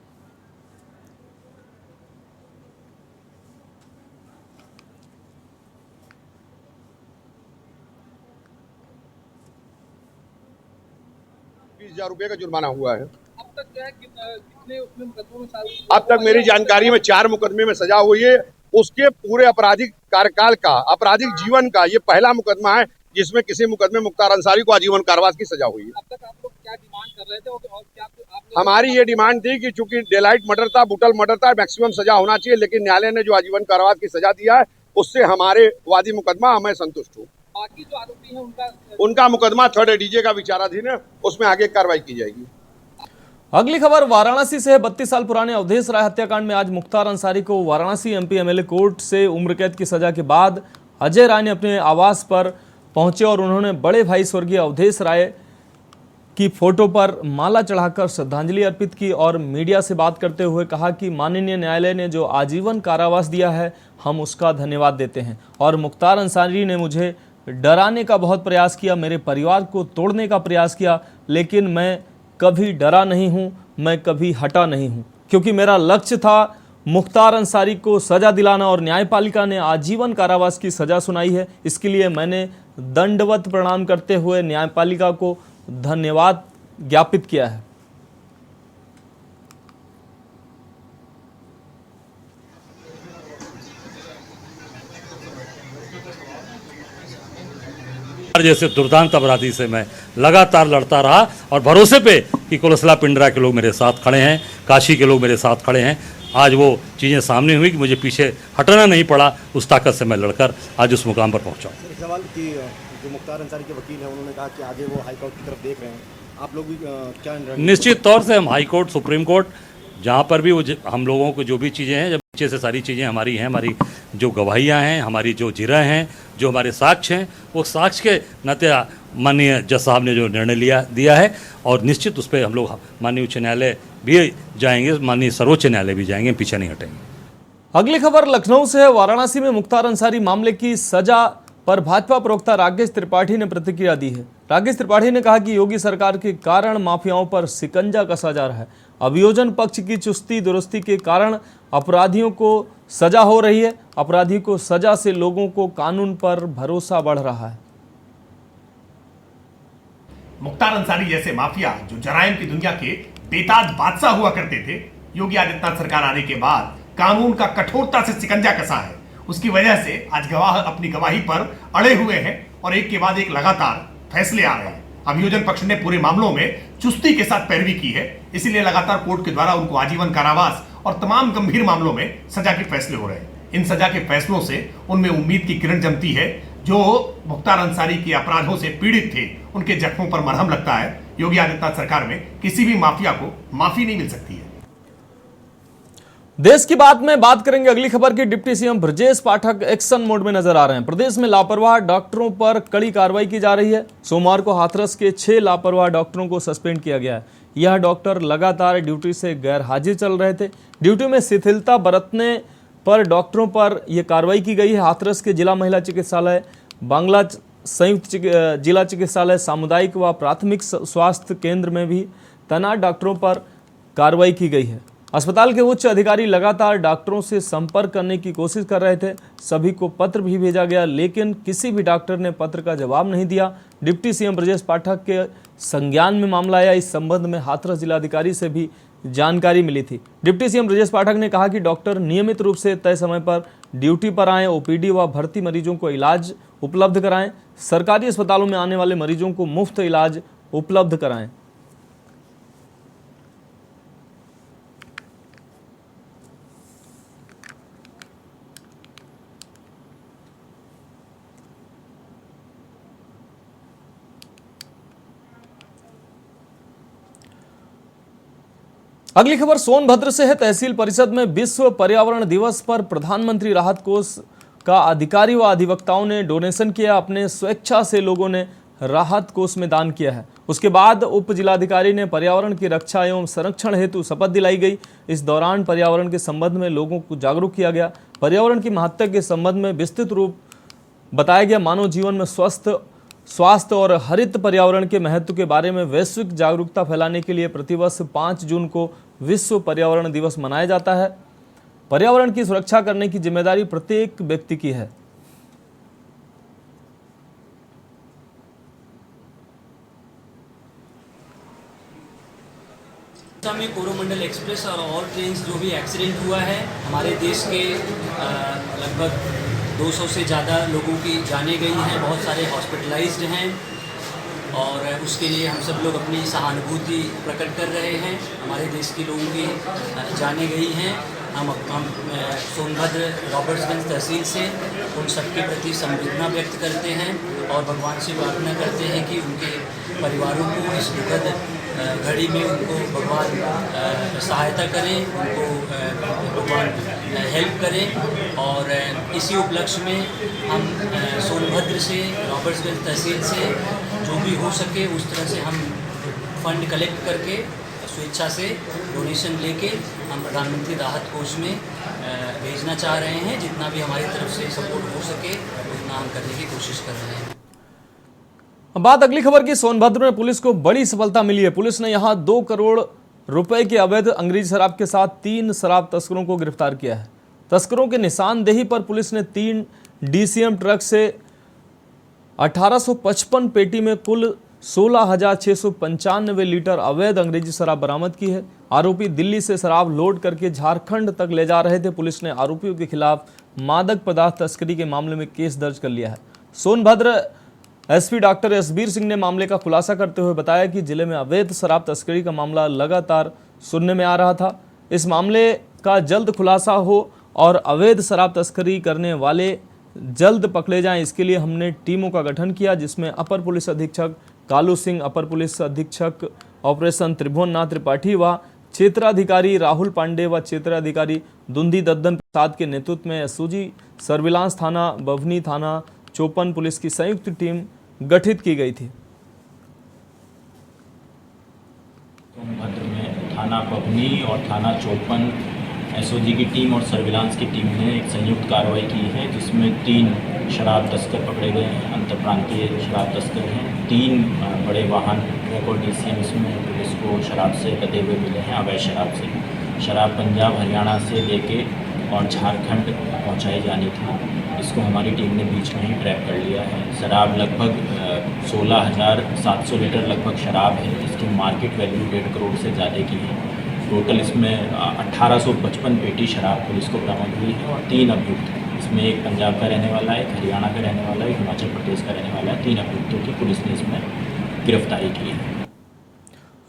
S14: ₹20,000 का जुर्माना हुआ है। अब तक क्या है, कितने उसमें मुकदमों में अब तक मेरी जानकारी में 4 मुकदमे में सजा हुई है। उसके पूरे आपराधिक कार्यकाल का, आपराधिक जीवन का ये पहला मुकदमा है जिसमें किसी मुकदमे मुख्तार अंसारी को आजीवन कारावास की सजा हुई है। अब तक आप लोग क्या डिमांड कर रहे थे और क्या हमारी ये डिमांड थी कि चूंकि डेलाइट मर्डर था, बुटल मर्डर था, मैक्सिमम सजा होना चाहिए, लेकिन न्यायालय ने जो आजीवन कारावास की सजा दिया है उससे हमारे वादी मुकदमा मैं संतुष्ट हूँ। बाकी जो आरोपी है उनका मुकदमा 3rd एडीजे का विचाराधीन है, उसमें आगे कार्रवाई की जाएगी।
S1: अगली खबर वाराणसी से है। 32 साल पुराने अवधेश राय हत्याकांड में आज मुख्तार अंसारी को वाराणसी एमपी एमएलए कोर्ट से उम्र कैद की सजा के बाद अजय राय ने अपने आवास पर पहुंचे और उन्होंने बड़े भाई स्वर्गीय अवधेश राय की फोटो पर माला चढ़ाकर श्रद्धांजलि अर्पित की और मीडिया से बात करते हुए कहा कि माननीय न्यायालय ने जो आजीवन कारावास दिया है हम उसका धन्यवाद देते हैं। और मुख्तार अंसारी ने मुझे डराने का बहुत प्रयास किया, मेरे परिवार को तोड़ने का प्रयास किया, लेकिन मैं कभी डरा नहीं हूं, मैं कभी हटा नहीं हूं, क्योंकि मेरा लक्ष्य था मुख्तार अंसारी को सजा दिलाना और न्यायपालिका ने आजीवन कारावास की सजा सुनाई है। इसके लिए मैंने दंडवत प्रणाम करते हुए न्यायपालिका को धन्यवाद ज्ञापित किया है।
S6: जैसे दुर्दांत अपराधी से मैं लगातार लड़ता रहा और भरोसे पे कि कुलसला पिंडरा के लोग मेरे साथ खड़े हैं, काशी के लोग मेरे साथ खड़े हैं। आज वो चीज़ें सामने हुई कि मुझे पीछे हटना नहीं पड़ा। उस ताकत से मैं लड़कर आज उस मुकाम पर पहुंचा।
S15: सवाल कि जो मुख्तार अंसारी के वकील हैं उन्होंने कहा कि आगे वो हाई कोर्ट की तरफ देख रहे हैं, आप लोग भी क्या?
S6: निश्चित तौर से हम हाई कोर्ट, सुप्रीम कोर्ट, जहाँ पर भी वो हम लोगों को जो भी चीज़ें हैं, जब पीछे से सारी चीज़ें हमारी हैं, हमारी जो गवाहियाँ हैं, हमारी जो जिरा हैं, जो हमारे साक्ष्य हैं, वो साक्ष्य के नाते माननीय जज साहब ने जो निर्णय दिया है और निश्चित उस पर हम लोग माननीय उच्च न्यायालय भी जाएंगे, माननीय सर्वोच्च न्यायालय भी जाएंगे, पीछे नहीं हटेंगे।
S1: अगली खबर लखनऊ से है। वाराणसी में मुख्तार अंसारी मामले की सजा पर भाजपा प्रवक्ता राकेश त्रिपाठी ने प्रतिक्रिया दी है। राकेश त्रिपाठी ने कहा कि योगी सरकार के कारण माफियाओं पर शिकंजा कसा जा रहा है। अभियोजन पक्ष की चुस्ती दुरुस्ती के कारण अपराधियों को सजा हो रही है। अपराधी को सजा से लोगों को कानून पर भरोसा बढ़ रहा है।
S16: मुख्तार अंसारी जैसे माफिया जो जराइम की दुनिया के बेताज बादशाह हुआ करते थे, योगी आदित्यनाथ सरकार आने के बाद कानून का कठोरता से शिकंजा कसा है। उसकी वजह से आज गवाह अपनी गवाही पर अड़े हुए हैं और एक के बाद एक लगातार फैसले आ रहे हैं। अभियोजन पक्ष ने पूरे मामलों में चुस्ती के साथ पैरवी की है, इसीलिए लगातार कोर्ट के द्वारा उनको आजीवन कारावास और तमाम गंभीर मामलों में सजा के फैसले हो रहे हैं। इन सजा के फैसलों से उनमें उम्मीद की किरण जमती है। जो मुख्तार अंसारी के अपराधों से पीड़ित थे, उनके जख्मों पर मरहम लगता है। योगी आदित्यनाथ सरकार में किसी भी माफिया को माफी नहीं मिल सकती है।
S1: देश की बात में बात करेंगे अगली खबर की। Deputy CM Brajesh Pathak action mode में नजर आ रहे हैं। प्रदेश में लापरवाह डॉक्टरों पर कड़ी कार्रवाई की जा रही है। सोमवार को हाथरस के 6 लापरवाह डॉक्टरों को सस्पेंड किया गया है। यह डॉक्टर लगातार ड्यूटी से गैर हाजिर चल रहे थे। ड्यूटी में शिथिलता बरतने पर डॉक्टरों पर यह कार्रवाई की गई है। हाथरस के जिला महिला चिकित्सालय, बांग्ला संयुक्त जिला चिकित्सालय, सामुदायिक व प्राथमिक स्वास्थ्य केंद्र में भी तैनात डॉक्टरों पर कार्रवाई की गई है। अस्पताल के उच्च अधिकारी लगातार डॉक्टरों से संपर्क करने की कोशिश कर रहे थे। सभी को पत्र भी भेजा गया, लेकिन किसी भी डॉक्टर ने पत्र का जवाब नहीं दिया। डिप्टी सीएम ब्रजेश पाठक के संज्ञान में मामला आया। इस संबंध में हाथरस जिलाधिकारी से भी जानकारी मिली थी। डिप्टी सीएम ब्रजेश पाठक ने कहा कि डॉक्टर नियमित रूप से तय समय पर ड्यूटी पर आएं, ओपीडी व भर्ती मरीजों को इलाज उपलब्ध कराएं, सरकारी अस्पतालों में आने वाले मरीजों को मुफ्त इलाज उपलब्ध कराएं। अगली खबर सोनभद्र से है। तहसील परिषद में विश्व पर्यावरण दिवस पर प्रधानमंत्री राहत कोष का अधिकारी व अधिवक्ताओं ने डोनेशन किया। अपने स्वेच्छा से लोगों ने राहत कोष में दान किया है। उसके बाद उप जिलाधिकारी ने पर्यावरण की रक्षा एवं संरक्षण हेतु शपथ दिलाई गई। इस दौरान पर्यावरण के संबंध में लोगों को जागरूक किया गया। पर्यावरण की महत्ता के संबंध में विस्तृत रूप बताया गया। मानव जीवन में स्वास्थ्य और हरित पर्यावरण के महत्व के बारे में वैश्विक जागरूकता फैलाने के लिए प्रतिवर्ष 5 जून को विश्व पर्यावरण दिवस मनाया जाता है। पर्यावरण की सुरक्षा करने की जिम्मेदारी प्रत्येक व्यक्ति की है।
S17: में कोरोमंडल एक्सप्रेस और ट्रेन जो भी एक्सीडेंट हुआ है, हमारे देश के लगभग 200 से ज़्यादा लोगों की जानें गई हैं, बहुत सारे हॉस्पिटलाइज्ड हैं और उसके लिए हम सब लोग अपनी सहानुभूति प्रकट कर रहे हैं। हमारे देश के लोगों की जानें गई हैं। हम सोनभद्र रॉबर्ट्सगंज तहसील से उन सबके प्रति संवेदना व्यक्त करते हैं और भगवान से प्रार्थना करते हैं कि उनके परिवारों को इस दुखद घड़ी में उनको भगवान सहायता करें, उनको भगवान हेल्प करें। और इसी उपलक्ष्य में हम सोनभद्र से, रॉबर्ट्सगंज तहसील से जो भी हो सके उस तरह से हम फंड कलेक्ट करके स्वेच्छा से डोनेशन लेके हम प्रधानमंत्री राहत कोष में भेजना चाह रहे हैं। जितना भी हमारी तरफ से सपोर्ट हो सके उतना हम करने की कोशिश कर रहे हैं।
S1: बात अगली खबर की। सोनभद्र में पुलिस को बड़ी सफलता मिली है। पुलिस ने यहां 2 करोड़ रुपए के अवैध अंग्रेजी शराब के साथ 3 शराब तस्करों को गिरफ्तार किया है। तस्करों के निशानदेही पर पुलिस ने 3 डीसीएम ट्रक से 1855 पेटी में कुल 16,695 लीटर अवैध अंग्रेजी शराब बरामद की है। आरोपी दिल्ली से शराब लोड करके झारखंड तक ले जा रहे थे। पुलिस ने आरोपियों के खिलाफ मादक पदार्थ तस्करी के मामले में केस दर्ज कर लिया है। सोनभद्र एसपी डॉक्टर एसबीर सिंह ने मामले का खुलासा करते हुए बताया कि जिले में अवैध शराब तस्करी का मामला लगातार सुनने में आ रहा था। इस मामले का जल्द खुलासा हो और अवैध शराब तस्करी करने वाले जल्द पकड़े जाएं, इसके लिए हमने टीमों का गठन किया, जिसमें अपर पुलिस अधीक्षक कालू सिंह, अपर पुलिस अधीक्षक ऑपरेशन त्रिभुवन नाथ त्रिपाठी व क्षेत्राधिकारी राहुल पांडे व क्षेत्राधिकारी दुंदी दद्दन प्रसाद के नेतृत्व में एसओजी सर्विलांस थाना, बभनी थाना, चौपन पुलिस की संयुक्त टीम गठित की गई थी।
S18: सोनभद्र में थाना बभनी और थाना चौपन एसओजी की टीम और सर्विलांस की टीम ने एक संयुक्त कार्रवाई की है, जिसमें 3 शराब तस्कर पकड़े गए हैं। अंतर्प्रांतीय शराब तस्कर हैं। 3 बड़े वाहन ट्रक और डीसीएम इसमें पुलिस को शराब से लदे हुए मिले हैं। अवैध शराब से शराब पंजाब हरियाणा से लेके और झारखंड पहुंचाई जानी थी। इसको हमारी टीम ने बीच में ही ट्रैप कर लिया है। शराब लगभग 16,700 लीटर लगभग शराब है, जिसकी मार्केट वैल्यू 1.5 करोड़ से ज़्यादा की है। टोटल इसमें 1855 पेटी शराब पुलिस को बरामद हुई है और 3 अभियुक्त हैं। इसमें एक पंजाब का रहने वाला है, एक हरियाणा का रहने वाला है, एक हिमाचल प्रदेश का रहने वाला है। 3 अभियुक्तों की पुलिस ने इसमें गिरफ्तारी की है।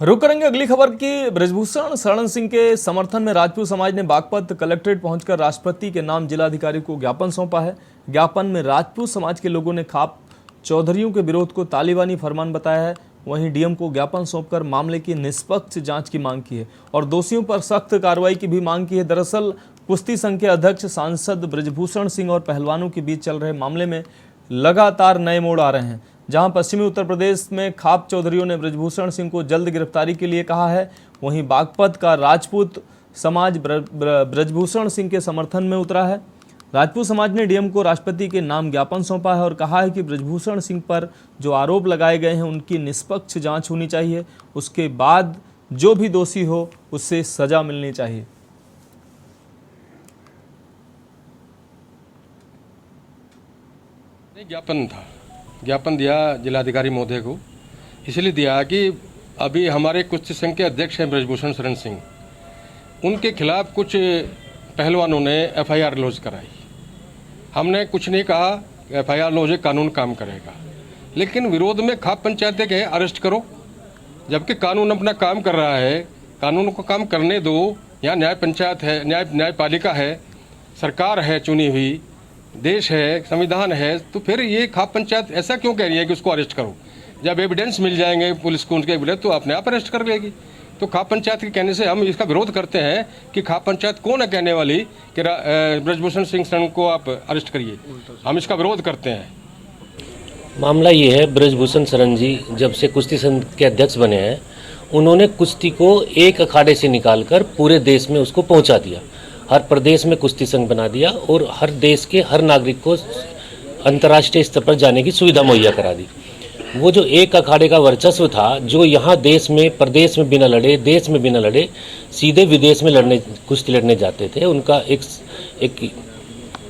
S1: रुक करेंगे अगली खबर की। ब्रजभूषण शरण सिंह के समर्थन में राजपूत समाज ने बागपत कलेक्ट्रेट पहुंचकर राष्ट्रपति के नाम जिलाधिकारी को ज्ञापन सौंपा है। ज्ञापन में राजपूत समाज के लोगों ने खाप चौधरियों के विरोध को तालिबानी फरमान बताया है। वहीं डीएम को ज्ञापन सौंपकर मामले की निष्पक्ष जांच की मांग की है और दोषियों पर सख्त कार्रवाई की भी मांग की है। दरअसल कुश्ती संघ के अध्यक्ष सांसद ब्रजभूषण सिंह और पहलवानों के बीच चल रहे मामले में लगातार नए मोड़ आ रहे हैं। जहां पश्चिमी उत्तर प्रदेश में खाप चौधरियों ने ब्रजभूषण सिंह को जल्द गिरफ्तारी के लिए कहा है, वहीं बागपत का राजपूत समाज ब्रजभूषण सिंह के समर्थन में उतरा है। राजपूत समाज ने डीएम को राष्ट्रपति के नाम ज्ञापन सौंपा है और कहा है कि ब्रजभूषण सिंह पर जो आरोप लगाए गए हैं उनकी निष्पक्ष जांच होनी चाहिए, उसके बाद जो भी दोषी हो उससे सजा मिलनी चाहिए।
S19: ज्ञापन था, ज्ञापन दिया जिलाधिकारी महोदय को, इसलिए दिया कि अभी हमारे कुश्ती संघ के अध्यक्ष हैं ब्रजभूषण शरण सिंह, उनके खिलाफ कुछ पहलवानों ने एफआईआर लॉन्च कराई। हमने कुछ नहीं कहा, एफआईआर लॉन्च कानून काम करेगा, लेकिन विरोध में खाप पंचायत के अरेस्ट करो, जबकि कानून अपना काम कर रहा है, कानून को काम करने दो। यहाँ न्याय पंचायत है, न्यायपालिका है, सरकार है चुनी हुई, देश है, संविधान है, तो फिर ये खाप पंचायत ऐसा क्यों कह रही है कि उसको अरेस्ट करो? जब एविडेंस मिल जाएंगे पुलिस को उनके एविडेंस, तो अपने आप अरेस्ट कर लेगी। तो खाप पंचायत के कहने से हम इसका विरोध करते हैं कि खाप पंचायत कौन है कहने वाली कि ब्रजभूषण सिंह शरण को आप अरेस्ट करिए, हम इसका विरोध करते हैं।
S20: मामला ये है, ब्रजभूषण शरण जी जब से कुश्ती संघ के अध्यक्ष बने हैं, उन्होंने कुश्ती को एक अखाड़े से निकालकर पूरे देश में उसको पहुंचा दिया, हर प्रदेश में कुश्ती संघ बना दिया और हर देश के हर नागरिक को अंतर्राष्ट्रीय स्तर पर जाने की सुविधा मुहैया करा दी। वो जो एक अखाड़े का वर्चस्व था, जो यहाँ देश में प्रदेश में बिना लड़े, देश में बिना लड़े सीधे विदेश में लड़ने कुश्ती लड़ने जाते थे, उनका एक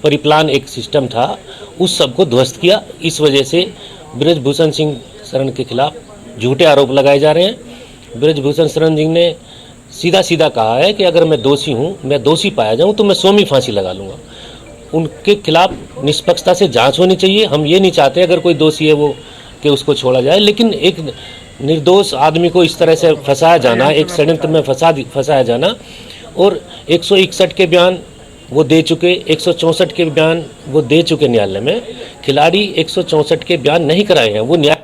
S20: परिप्लान एक सिस्टम था, उस सबको ध्वस्त किया। इस वजह से ब्रजभूषण सिंह शरण के खिलाफ झूठे आरोप लगाए जा रहे हैं। ब्रजभूषण शरण सिंह ने सीधा सीधा कहा है कि अगर मैं दोषी हूँ, मैं दोषी पाया जाऊँ तो मैं 100वीं फांसी लगा लूँगा। उनके खिलाफ निष्पक्षता से जांच होनी चाहिए। हम ये नहीं चाहते अगर कोई दोषी है वो कि उसको छोड़ा जाए, लेकिन एक निर्दोष आदमी को इस तरह से फंसाया जाना, एक षड्यंत्र में फंसाया जाना, और 161 के बयान वो दे चुके, 164 के बयान वो दे चुके न्यायालय में, खिलाड़ी 164 के बयान नहीं कराए हैं, वो न्याय।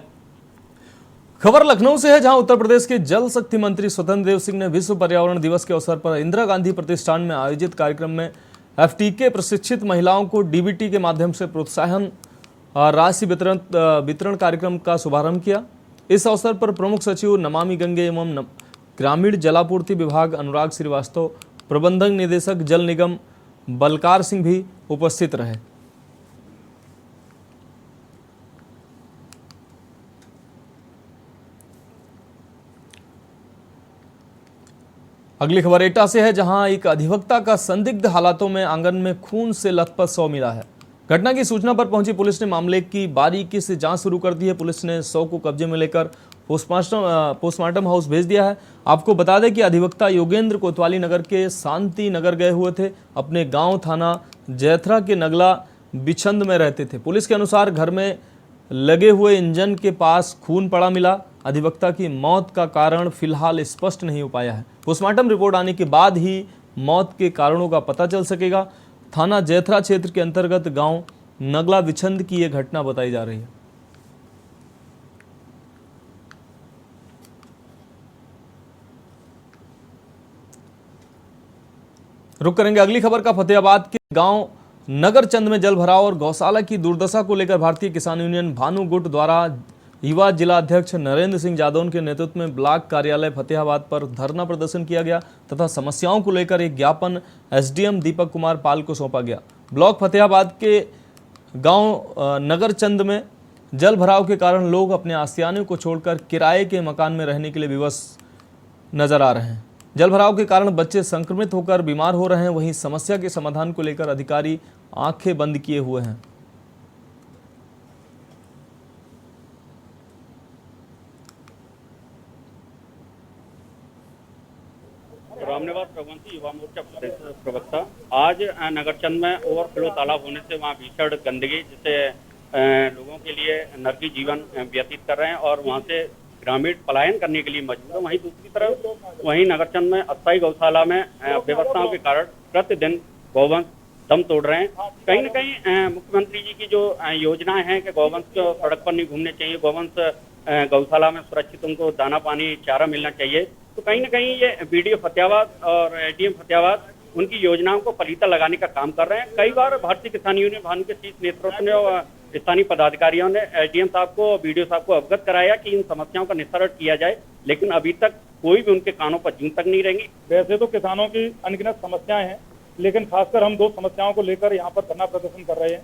S1: खबर लखनऊ से है, जहां उत्तर प्रदेश के जल शक्ति मंत्री स्वतंत्र देव सिंह ने विश्व पर्यावरण दिवस के अवसर पर इंदिरा गांधी प्रतिष्ठान में आयोजित कार्यक्रम में एफटीके प्रशिक्षित महिलाओं को डीबीटी के माध्यम से प्रोत्साहन राशि वितरण कार्यक्रम का शुभारंभ किया। इस अवसर पर प्रमुख सचिव नमामि गंगे एवं ग्रामीण जलापूर्ति विभाग अनुराग श्रीवास्तव, प्रबंधक निदेशक जल निगम बलकार सिंह भी उपस्थित रहे। अगली खबर एटा से है, जहां एक अधिवक्ता का संदिग्ध हालातों में आंगन में खून से लथपथ शव मिला है। घटना की सूचना पर पहुंची पुलिस ने मामले की बारीकी से जांच शुरू कर दी है। पुलिस ने शव को कब्जे में लेकर पोस्टमार्टम हाउस भेज दिया है। आपको बता दें कि अधिवक्ता योगेंद्र कोतवाली नगर के शांति नगर गए हुए थे, अपने गांव थाना जैथरा के नगला बिछंद में रहते थे। पुलिस के अनुसार घर में लगे हुए इंजन के पास खून पड़ा मिला। अधिवक्ता की मौत का कारण फिलहाल स्पष्ट नहीं हो पाया है। पोस्टमार्टम रिपोर्ट आने के बाद ही मौत के कारणों का पता चल सकेगा। थाना जैथरा क्षेत्र के अंतर्गत गांव नगला बिछंद की यह घटना बताई जा रही है। रुक करेंगे अगली खबर का। फतेहाबाद के गांव नगरचंद में जल भराव और गौशाला की दुर्दशा को लेकर भारतीय किसान यूनियन भानु गुट द्वारा युवा जिला अध्यक्ष नरेंद्र सिंह जादौन के नेतृत्व में ब्लॉक कार्यालय फतेहाबाद पर धरना प्रदर्शन किया गया तथा समस्याओं को लेकर एक ज्ञापन एसडीएम दीपक कुमार पाल को सौंपा गया। ब्लॉक फतेहाबाद के गांव नगरचंद में जल भराव के कारण लोग अपने आस्तियाने को छोड़कर किराए के मकान में रहने के लिए विवश नजर आ रहे हैं। जल भराव के कारण बच्चे संक्रमित होकर बीमार हो रहे हैं। वहीं समस्या के समाधान को लेकर अधिकारी आंखें बंद किए हुए हैं।
S21: रामनिवास रघुवंशी युवा मोर्चा प्रवक्ता आज नगरचंद में ओवरफ्लो तालाब होने से वहाँ भीषण गंदगी, जिससे लोगों के लिए नरकी जीवन व्यतीत कर रहे हैं और वहाँ से ग्रामीण पलायन करने के लिए मजबूर है। वहीं दूसरी तरफ वहीं नगरचंद में अस्थायी गौशाला में व्यवस्थाओं के कारण प्रतिदिन गौवंश दम तोड़ रहे हैं। कहीं न कहीं मुख्यमंत्री जी की जो योजनाएं हैं कि गौवंश को सड़क पर नहीं घूमने चाहिए, गौवंश गौशाला में सुरक्षित उनको दाना पानी चारा मिलना चाहिए, तो कहीं न कहीं ये बीडीओ फतेहाबाद और एडीएम फतेहाबाद उनकी योजनाओं को पलीता लगाने का काम कर रहे हैं। कई बार भारतीय किसान यूनियन भानु के शीर्ष नेतृत्व ने स्थानीय पदाधिकारियों ने एसडीएम साहब को और बीडीओ साहब को अवगत कराया कि इन समस्याओं का निस्तारण किया जाए, लेकिन अभी तक कोई भी उनके कानों पर जूं तक नहीं रहेंगी।
S4: वैसे तो किसानों की अनगिनत समस्याएं हैं, लेकिन खासकर हम 2 समस्याओं को लेकर यहाँ पर धरना प्रदर्शन कर रहे हैं।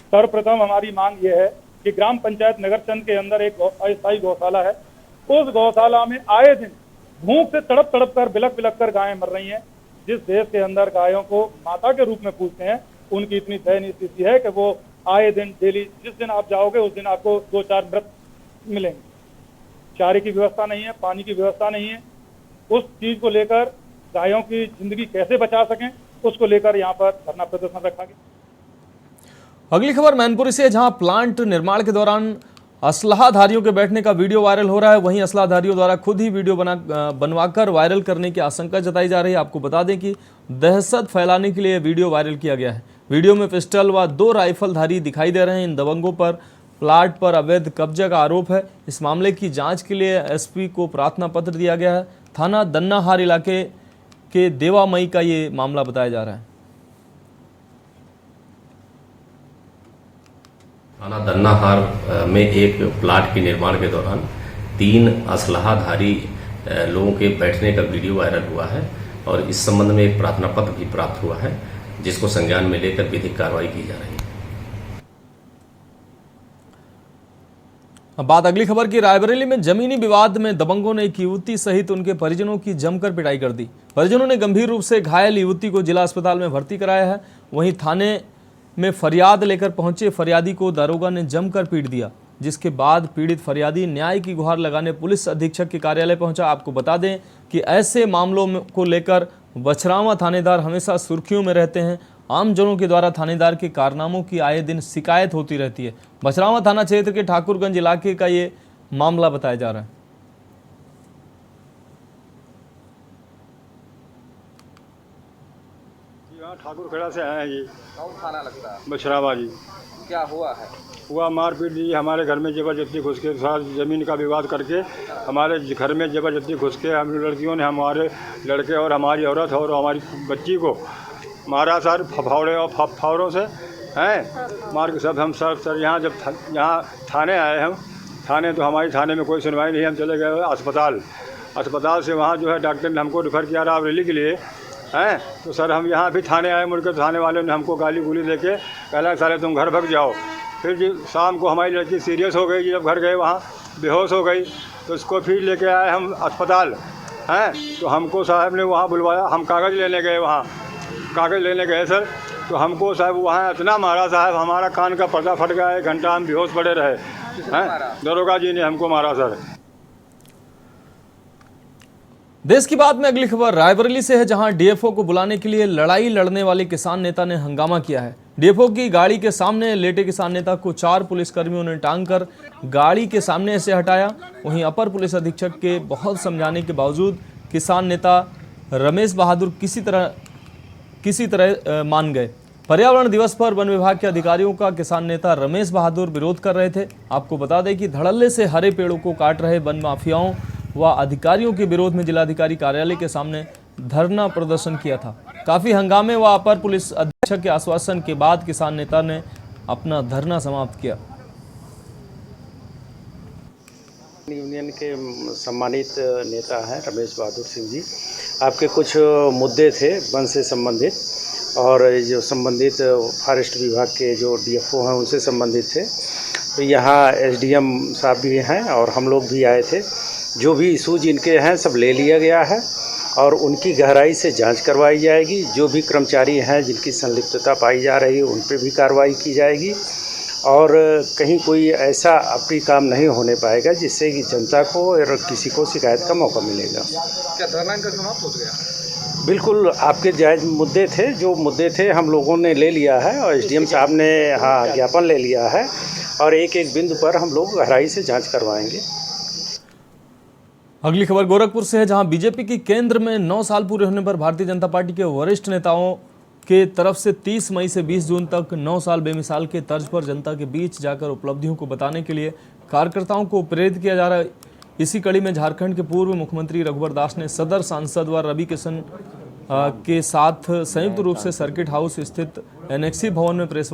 S4: सर्वप्रथम हमारी मांग ये है कि ग्राम पंचायत नगरचंद के अंदर एक अस्थायी गौशाला है। उस गौशाला में आए दिन भूख से तड़प तड़प कर बिलक बिलक कर गायें मर रही हैं। जिस देश के अंदर गायों को माता के रूप में पूजते हैं, उनकी इतनी दयनीय स्थिति है कि वो आए दिन डेली जिस दिन आप जाओगे उस दिन आपको 2-4 मृत मिलेंगे। चारे की व्यवस्था नहीं है, पानी की व्यवस्था नहीं है। उस चीज को लेकर गायों की जिंदगी कैसे बचा सकें, उसको लेकर यहाँ पर धरना प्रदर्शन रखा गया।
S1: अगली खबर मैनपुरी से, जहां प्लांट निर्माण के दौरान असलाधारियों के बैठने का वीडियो वायरल हो रहा है। वहीं असलाधारियों द्वारा खुद ही वीडियो बनवाकर वायरल करने की आशंका जताई जा रही है। आपको बता दें कि दहशत फैलाने के लिए वीडियो वायरल किया गया है। वीडियो में पिस्टल व 2 राइफलधारी दिखाई दे रहे हैं। इन दबंगों पर प्लाट पर अवैध कब्जे का आरोप है। इस मामले की जांच के लिए एसपी को प्रार्थना पत्र दिया गया है। थाना दन्नाहार इलाके के देवामई का ये मामला बताया जा रहा है।
S22: थाना दन्नाहार में एक प्लाट के निर्माण के दौरान 3 असलाधारी लोगों के बैठने का वीडियो वायरल हुआ है और इस संबंध में एक प्रार्थना पत्र भी प्राप्त हुआ है, जिसको संज्ञान में लेकर विधिक कार्रवाई की जा रही है।
S1: अब बात अगली खबर की। रायबरेली में जमीनी विवाद में दबंगों ने एक युवती सहित उनके परिजनों की जमकर पिटाई कर दी। परिजनों ने गंभीर रूप से घायल युवती को जिला अस्पताल में भर्ती कराया है। वहीं थाने में फरियाद लेकर पहुंचे फरियादी को दारोगा ने जमकर पीट दिया, जिसके बाद पीड़ित फरियादी न्याय की गुहार लगाने पुलिस अधीक्षक के कार्यालय पहुंचा। आपको बता दें कि ऐसे मामलों को लेकर बछरावा थानेदार हमेशा सुर्खियों में रहते हैं। आमजनों के द्वारा थानेदार के कारनामों की आए दिन शिकायत होती रहती है। बछरावा थाना क्षेत्र के ठाकुरगंज इलाके का ये मामला बताया जा रहा है।
S23: ठाकुर खेड़ा से आए हैं जी।
S24: कौन थाना लगता है?
S23: बछरावा जी।
S24: क्या हुआ है?
S23: हुआ मारपीट जी, हमारे घर में जबरदस्ती घुस के साथ जमीन का विवाद करके हमारे घर में जबरदस्ती घुस के हम लड़कियों ने हमारे लड़के और हमारी औरत और हमारी बच्ची को मारा सर, फावड़े और फावड़ों से हैं मार के। सब हम सर यहाँ जब यहाँ थाने आए हम थाने, तो हमारी थाने में कोई सुनवाई नहीं। हम चले गए अस्पताल से वहाँ जो है डॉक्टर ने हमको रेफर किया रायबरेली के लिए हैं। तो सर हम यहाँ भी थाने आए, मुड़कर थाने वाले ने हमको गाली गुली देके कहला साले तुम घर भग जाओ। फिर जी शाम को हमारी लड़की सीरियस हो गई जी, जब घर गए वहाँ बेहोश हो गई, तो उसको फिर लेके आए हम अस्पताल हैं। तो हमको साहब ने वहाँ बुलवाया, हम कागज़ लेने गए, वहाँ कागज़ लेने गए सर, तो हमको साहब वहाँ इतना मारा साहब, हमारा कान का पर्दा फट गया, 1 घंटा हम बेहोश पड़े रहे हैं। दरोगा जी ने हमको मारा सर।
S1: देश की बात में अगली खबर रायबरेली से है, जहां डीएफओ को बुलाने के लिए लड़ाई लड़ने वाले किसान नेता ने हंगामा किया है। डीएफओ की गाड़ी के सामने लेटे किसान नेता को 4 पुलिसकर्मियों ने टांग कर गाड़ी के सामने से हटाया। वहीं अपर पुलिस अधीक्षक के बहुत समझाने के बावजूद किसान नेता रमेश बहादुर किसी तरह मान गए। पर्यावरण दिवस पर वन विभाग के अधिकारियों का किसान नेता रमेश बहादुर विरोध कर रहे थे। आपको बता दें कि धड़ल्ले से हरे पेड़ों को काट रहे वन माफियाओं व अधिकारियों के विरोध में जिलाधिकारी कार्यालय के सामने धरना प्रदर्शन किया था। काफी हंगामे व अपर पुलिस अधीक्षक के आश्वासन के बाद किसान नेता ने अपना धरना समाप्त किया।
S25: यूनियन के सम्मानित नेता हैं रमेश बहादुर सिंह जी, आपके कुछ मुद्दे थे वन से संबंधित और जो संबंधित फॉरेस्ट विभाग के जो डीएफओ हैं उनसे संबंधित थे। तो यहाँ एसडीएम साहब भी हैं और हम लोग भी आए थे। जो भी इशूज इनके हैं सब ले लिया गया है और उनकी गहराई से जांच करवाई जाएगी। जो भी कर्मचारी हैं जिनकी संलिप्तता पाई जा रही है उन पर भी कार्रवाई की जाएगी और कहीं कोई ऐसा अप्रिय काम नहीं होने पाएगा जिससे कि जनता को और किसी को शिकायत का मौका मिलेगा।
S24: क्या धरना इनका समाप्त हो गया?
S25: बिल्कुल, आपके जायज़ मुद्दे थे, जो मुद्दे थे हम लोगों ने ले लिया है और एसडीएम साहब ने ज्ञापन ले लिया है और एक एक बिंदु पर हम लोग गहराई से जांच करवाएंगे।
S1: अगली खबर गोरखपुर से है, जहां बीजेपी की केंद्र में 9 साल पूरे होने पर भारतीय जनता पार्टी के वरिष्ठ नेताओं के तरफ से 30 मई से 20 जून तक 9 साल बेमिसाल के तर्ज पर जनता के बीच जाकर उपलब्धियों को बताने के लिए कार्यकर्ताओं को प्रेरित किया जा रहा है। इसी कड़ी में झारखंड के पूर्व मुख्यमंत्री रघुवर दास ने सदर सांसद व रवि किशन के साथ संयुक्त रूप से सर्किट हाउस स्थित एनेक्सी भवन में प्रेस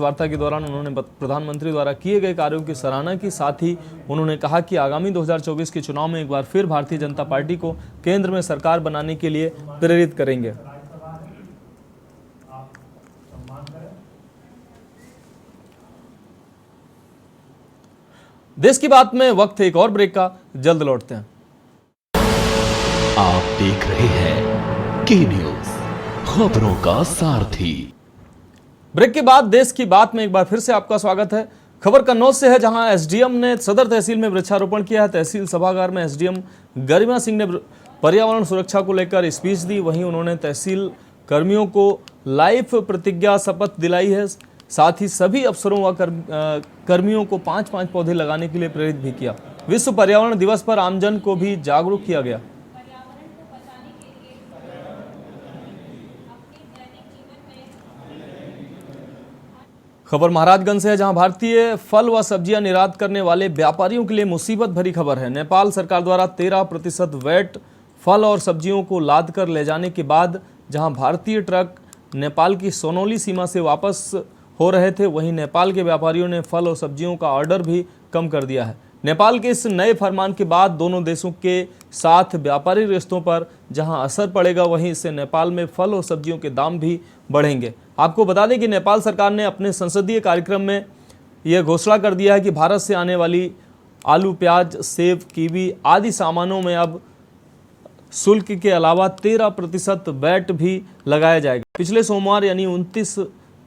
S1: वार्ता के दौरान उन्होंने प्रधानमंत्री द्वारा किए गए कार्यों की सराहना की। साथ ही उन्होंने कहा कि आगामी 2024 के चुनाव में एक बार फिर भारतीय जनता पार्टी को केंद्र में सरकार बनाने के लिए प्रेरित करेंगे। देश की बात में वक्त है एक और ब्रेक का, जल्द लौटते हैं।
S2: आप देख रहे हैं के न्यूज, खबरों का सारथी।
S1: ब्रेक के बाद देश की बात में एक बार फिर से आपका स्वागत है। खबर कन्नौज से है, जहां एसडीएम ने सदर तहसील में वृक्षारोपण किया है। तहसील सभागार में एसडीएम गरिमा सिंह ने पर्यावरण सुरक्षा को लेकर स्पीच दी। वहीं उन्होंने तहसील कर्मियों को लाइफ प्रतिज्ञा शपथ दिलाई है। साथ ही सभी अफसरों व कर्मियों को 5-5 पौधे लगाने के लिए प्रेरित भी किया। विश्व पर्यावरण दिवस पर आमजन को भी जागरूक किया गया। खबर महाराजगंज से है, जहां भारतीय फल व सब्जियां निर्यात करने वाले व्यापारियों के लिए मुसीबत भरी खबर है। नेपाल सरकार द्वारा 13% वैट फल और सब्जियों को लाद कर ले जाने के बाद जहां भारतीय ट्रक नेपाल की सोनौली सीमा से वापस हो रहे थे, वहीं नेपाल के व्यापारियों ने फल और सब्जियों का ऑर्डर भी कम कर दिया है। नेपाल के इस नए फरमान के बाद दोनों देशों के साथ व्यापारिक रिश्तों पर जहां असर पड़ेगा, वहीं इससे नेपाल में फल और सब्जियों के दाम भी बढ़ेंगे। आपको बता दें कि नेपाल सरकार ने अपने संसदीय कार्यक्रम में यह घोषणा कर दिया है कि भारत से आने वाली आलू, प्याज, सेब, कीवी आदि सामानों में अब शुल्क के अलावा 13% वैट भी लगाया जाएगा। पिछले सोमवार यानी 29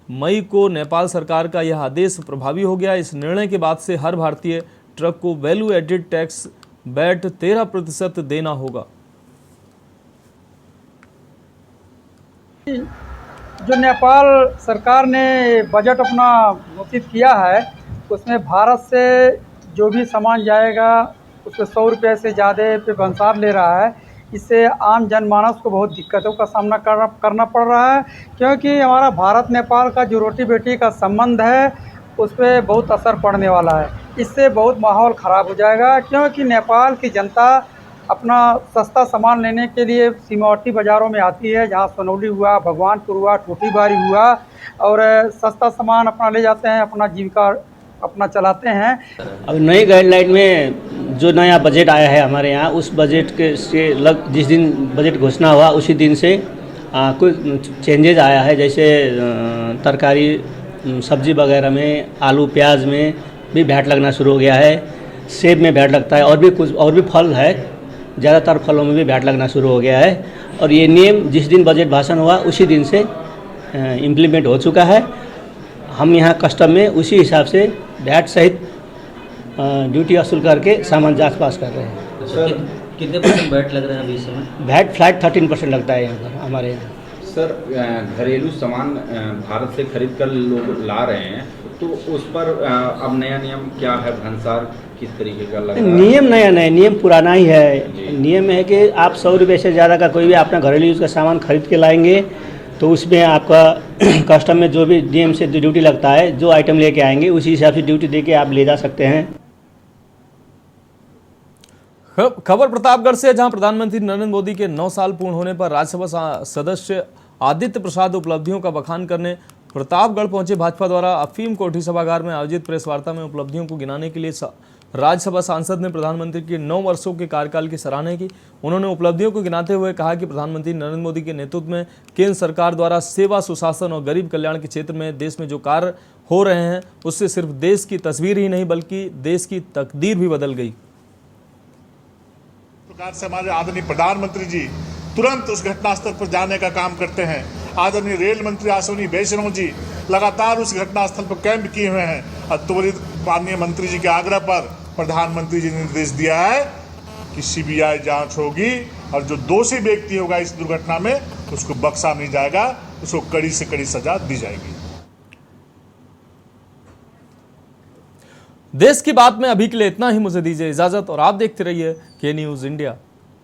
S1: मई को नेपाल सरकार का यह आदेश प्रभावी हो गया। इस निर्णय के बाद से हर भारतीय ट्रक को वैल्यू एडेड टैक्स वैट 13% देना होगा।
S5: जो नेपाल सरकार ने बजट अपना घोषित किया है, उसमें भारत से जो भी सामान जाएगा उसमें 100 रुपये से ज़्यादा पे भंसार ले रहा है। इससे आम जनमानस को बहुत दिक्कतों का सामना करना पड़ रहा है, क्योंकि हमारा भारत नेपाल का जो रोटी बेटी का संबंध है उस पर बहुत असर पड़ने वाला है। इससे बहुत माहौल ख़राब हो जाएगा, क्योंकि नेपाल की जनता अपना सस्ता सामान लेने के लिए सीमावर्ती बाज़ारों में आती है, जहाँ सोनौली हुआ, भगवानपुर हुआ, टोटीबारी हुआ, और सस्ता सामान अपना ले जाते हैं, अपना जीविका अपना चलाते हैं।
S7: अब नई गाइडलाइन में जो नया बजट आया है हमारे यहाँ, उस बजट के से जिस दिन बजट घोषणा हुआ उसी दिन से कुछ चेंजेज आया है। जैसे तरकारी सब्जी वगैरह में, आलू प्याज में भी वैट लगना शुरू हो गया है, सेब में वैट लगता है, और भी फल है, ज़्यादातर फलों में भी वैट लगना शुरू हो गया है। और ये नियम जिस दिन बजट भाषण हुआ उसी दिन से इम्प्लीमेंट हो चुका है। हम यहाँ कस्टम में उसी हिसाब से वैट सहित ड्यूटी वसूल करके सामान जांच पास कर रहे हैं।
S8: सर कितने % वैट लग रहे हैं अभी इस समय?
S7: वैट फ्लैट 13% लगता है यहाँ पर हमारे यहाँ।
S9: सर घरेलू सामान भारत से खरीद कर लोग ला रहे हैं, तो उस पर अब नया नियम क्या है? भंसार किस तरीके का लग रहा है?
S7: नियम नया नहीं, नियम पुराना ही है। नियम है कि आप 100 रुपये से ज़्यादा का कोई भी अपना घरेलू यूज़ का सामान खरीद के लाएंगे तो उसमें आपका कस्टम में जो भी नियम से ड्यूटी लगता है, जो आइटम लेके आएंगे उसी हिसाब से ड्यूटी दे के आप ले जा सकते हैं।
S1: खबर प्रतापगढ़ से, जहां प्रधानमंत्री नरेंद्र मोदी के 9 साल पूर्ण होने पर राज्यसभा सदस्य आदित्य प्रसाद उपलब्धियों का बखान करने प्रतापगढ़ पहुंचे। भाजपा द्वारा अफीम कोठी सभागार में आयोजित प्रेस वार्ता में उपलब्धियों को गिनाने के लिए राज्यसभा सांसद ने प्रधानमंत्री के 9 वर्षों के कार्यकाल की सराहना की। उन्होंने उपलब्धियों को गिनाते हुए कहा कि प्रधानमंत्री नरेंद्र मोदी के नेतृत्व में केंद्र सरकार द्वारा सेवा, सुशासन और गरीब कल्याण के क्षेत्र में देश में जो कार्य हो रहे हैं, उससे सिर्फ देश की तस्वीर ही नहीं बल्कि देश की तकदीर भी बदल गई।
S10: प्रकार से हमारे आदरणीय प्रधानमंत्री जी तुरंत उस घटनास्थल पर जाने का काम करते हैं। आदरणीय रेल मंत्री अश्विनी वैष्णव जी लगातार उस घटनास्थल पर कैंप किए हुए हैं और त्वरित माननीय मंत्री जी के आग्रह पर प्रधानमंत्री जी ने निर्देश दिया है कि सीबीआई जांच होगी और जो दोषी व्यक्ति होगा इस दुर्घटना में उसको बख्शा नहीं जाएगा, उसको कड़ी से कड़ी सजा दी जाएगी।
S1: देश की बात में अभी के लिए इतना ही। मुझे दीजिए इजाजत और आप देखते रहिए के न्यूज़ इंडिया।